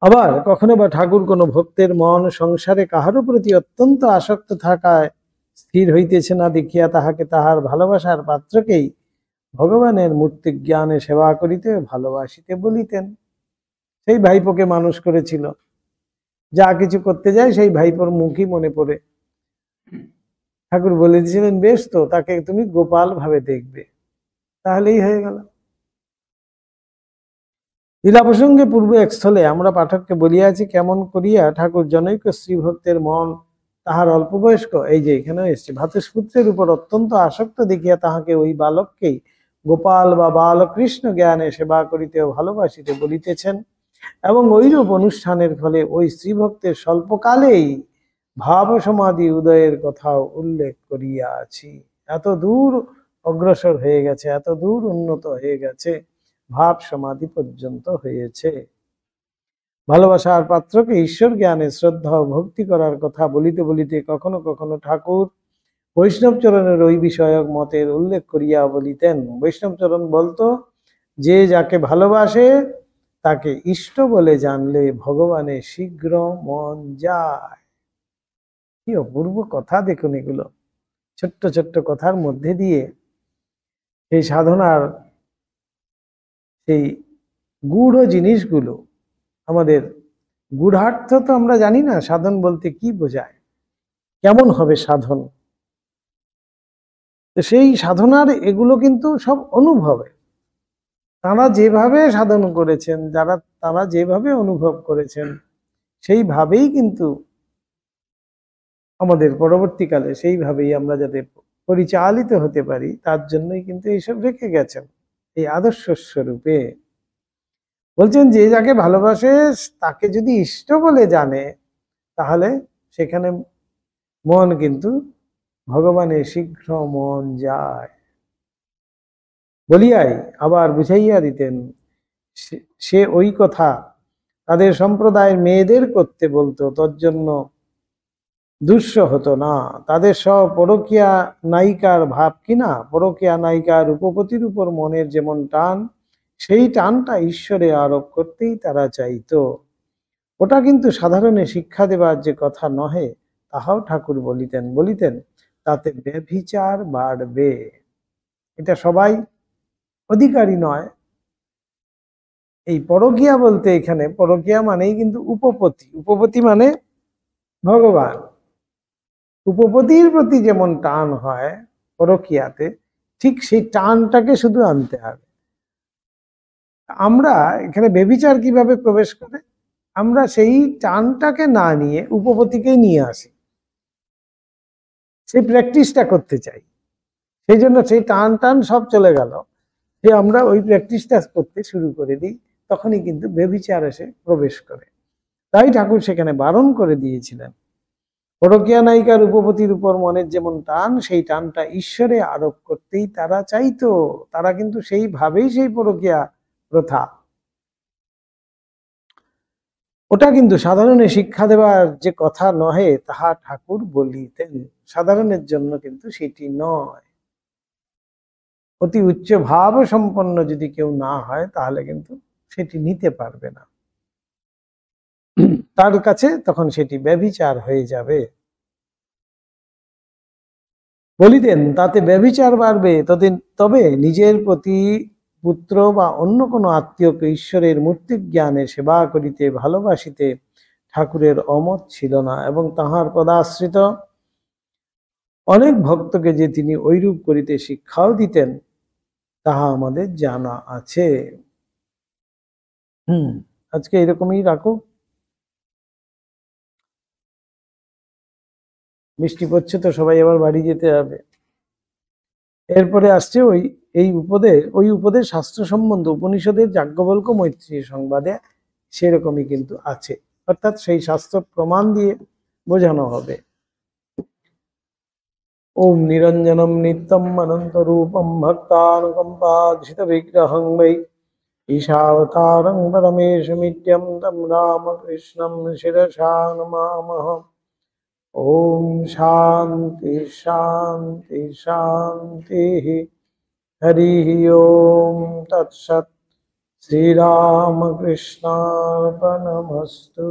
আবার কখনো বা ঠাকুর কোনো ভক্তের মন সংসারে কাহারও প্রতি অত্যন্ত আসক্ত থাকায় স্থির হইতেছে না দেখিয়া তাহাকে তাহার ভালোবাসার পাত্রকেই ভগবানের মূর্তি জ্ঞানে সেবা করিতে ভালোবাসিতে বলিতেন। সেই ভাইপোকে মানুষ করেছিল, যা কিছু করতে যায় সেই ভাইপোর মুখই মনে পড়ে। ঠাকুর বলে দিয়েছিলেন, বেশ তো, তাকে তুমি গোপাল ভাবে দেখবে, তাহলেই হয়ে গেল। লীলা প্রসঙ্গে পূর্ব এক স্থলে আমরা পাঠককে বলিয়াছি, কেমন করিয়া ঠাকুর জনৈক স্ত্রী ভক্তের মন তাহার অল্প বয়স্ক, এই যে এখানেও এসছে, ভাতৃপুত্রের উপর অত্যন্ত আসক্ত দেখিয়া তাহাকে ওই বালককেই গোপাল বা বালকৃষ্ণ জ্ঞানে সেবা করিতে ও ভালোবাসিতে বলিতেছেন। এবং ওইরূপ অনুষ্ঠানের ফলে ওই স্ত্রীভক্তের স্বল্পকালেই ভাব সমাধি উদয়ের কথাও উল্লেখ করিয়াছি। এত দূর অগ্রসর হয়ে গেছে, এত দূর উন্নত হয়ে গেছে, ভাব সমাধি পর্যন্ত হয়েছে। ভালোবাসার পাত্রকে ঈশ্বর জ্ঞানে শ্রদ্ধা ও ভক্তি করার কথা বলিতে বলিতে কখনো কখনো ঠাকুর বৈষ্ণবচরণের ওই বিষয়ক মতের উল্লেখ করিয়া বলিতেন। বৈষ্ণবচরণ বলতো, যে যাকে ভালোবাসে তাকে ইষ্ট বলে জানলে ভগবানে শীঘ্র মন যায়। কি অপূর্ব কথা দেখুন, এগুলো ছোট্ট ছোট্ট কথার মধ্যে দিয়ে সেই সাধনার সেই গূঢ় জিনিসগুলো, আমাদের গূঢ়ার্থ তো আমরা জানি না সাধন বলতে কি বোঝায়, কেমন হবে সাধন। তো সেই সাধনার এগুলো কিন্তু সব অনুভবে, তারা যেভাবে সাধন করেছেন, তারা যেভাবে অনুভব করেছেন, সেইভাবেই কিন্তু আমাদের পরবর্তীকালে সেইভাবেই আমরা যাতে পরিচালিত হতে পারি, তার জন্যই কিন্তু এইসব রেখে গেছেন এই আদর্শ স্বরূপে। বলছেন যে যাকে ভালোবাসে তাকে যদি ইষ্ট বলে জানে, তাহলে সেখানে মন কিন্তু ভগবানের শীঘ্র মন যায় বলিয়াই আবার বুঝাইয়া দিতেন। সে ওই কথা তাদের সম্প্রদায়ের মেয়েদের করতে বলতো, তোর জন্য দুঃস্ব হতো না। তাদের সব পরকীয়া নায়িকার ভাব কিনা, পরকীয়া নায়িকার রূপপতির উপর মনের যেমন টান, সেই টানটা ঈশ্বরে আরোপ করতেই তারা চাইতো। ওটা কিন্তু সাধারণে শিক্ষা দেবার যে কথা নহে, তাহাও ঠাকুর বলিতেন তাতে ব্যভিচার বাড়বে। এটা সবাই অধিকারী নয়। এই পরকীয়া বলতে এখানে পরকীয়া মানেই কিন্তু উপপতি, উপপতি মানে ভগবান। উপপতির প্রতি যেমন টান হয় পরকীয়াতে, ঠিক সেই টানটাকে শুধু আনতে হবে। আমরা এখানে ব্যভিচার কিভাবে প্রবেশ করে, আমরা সেই টানটাকে না নিয়ে উপপতিকেই নিয়ে আসি, সেই প্র্যাকটিসটা করতে চাই। সেই জন্য সেই টান সব চলে গেল, যে আমরা ওই প্র্যাকটিসটা করতে শুরু করে দিই, তখনই কিন্তু ব্যভিচার এসে প্রবেশ করে। তাই ঠাকুর সেখানে বারণ করে দিয়েছিলেন। পরকীয়া নায়িকার উপপতির উপর মনের যেমন টান, সেই টানটা ঈশ্বরে আরোপ করতেই তারা চাইতো। তারা কিন্তু সেইভাবেই সেই পরকীয়া প্রথা, ওটা কিন্তু সাধারণে শিক্ষা দেওয়ার যে কথা নহে, তাহা ঠাকুর বলিতেন। সাধারণের জন্য কিন্তু সেটি নয়। অতি উচ্চ ভাব সম্পন্ন যদি কেউ না হয়, তাহলে কিন্তু সেটি নিতে পারবে না, তার কাছে তখন সেটি ব্যভিচার হয়ে যাবে। বলিতেন তাতে ব্যভিচার বাড়বে। তবে নিজের প্রতি পুত্র বা অন্য কোনো আত্মীয়কে ঈশ্বরের মূর্তি জ্ঞানে সেবা করিতে ভালোবাসিতে ঠাকুরের অমত ছিল না, এবং তাহার পদাশ্রিত অনেক ভক্তকে যে তিনি ঐরূপ করিতে শিক্ষাও দিতেন, তাহা আমাদের জানা আছে। আজকে এরকমই রাখো। বৃষ্টি পড়ছে তো, সবাই আবার বাড়ি যেতে হবে। এরপরে আসছে ওই উপদেশ শাস্ত্র সম্বন্ধ উপনিষদের যাজ্ঞবল্ক্য মৈত্রী সংবাদে সেরকমই কিন্তু আছে, অর্থাৎ সেই শাস্ত্র প্রমাণ দিয়ে বোঝানো হবে। ওম নিরঞ্জনম নিত্যম অনন্ত রূপম ভক্তানুকম্পাধৃত বিগ্রহং বৈ ঈশাবতারং পরমেশমিত্যং তম রামকৃষ্ণং শিরসা নমামহ। ओम शांति शांति शांति। हरि ओम तत्सत्। श्री रामकृष्णार्पणमस्तु।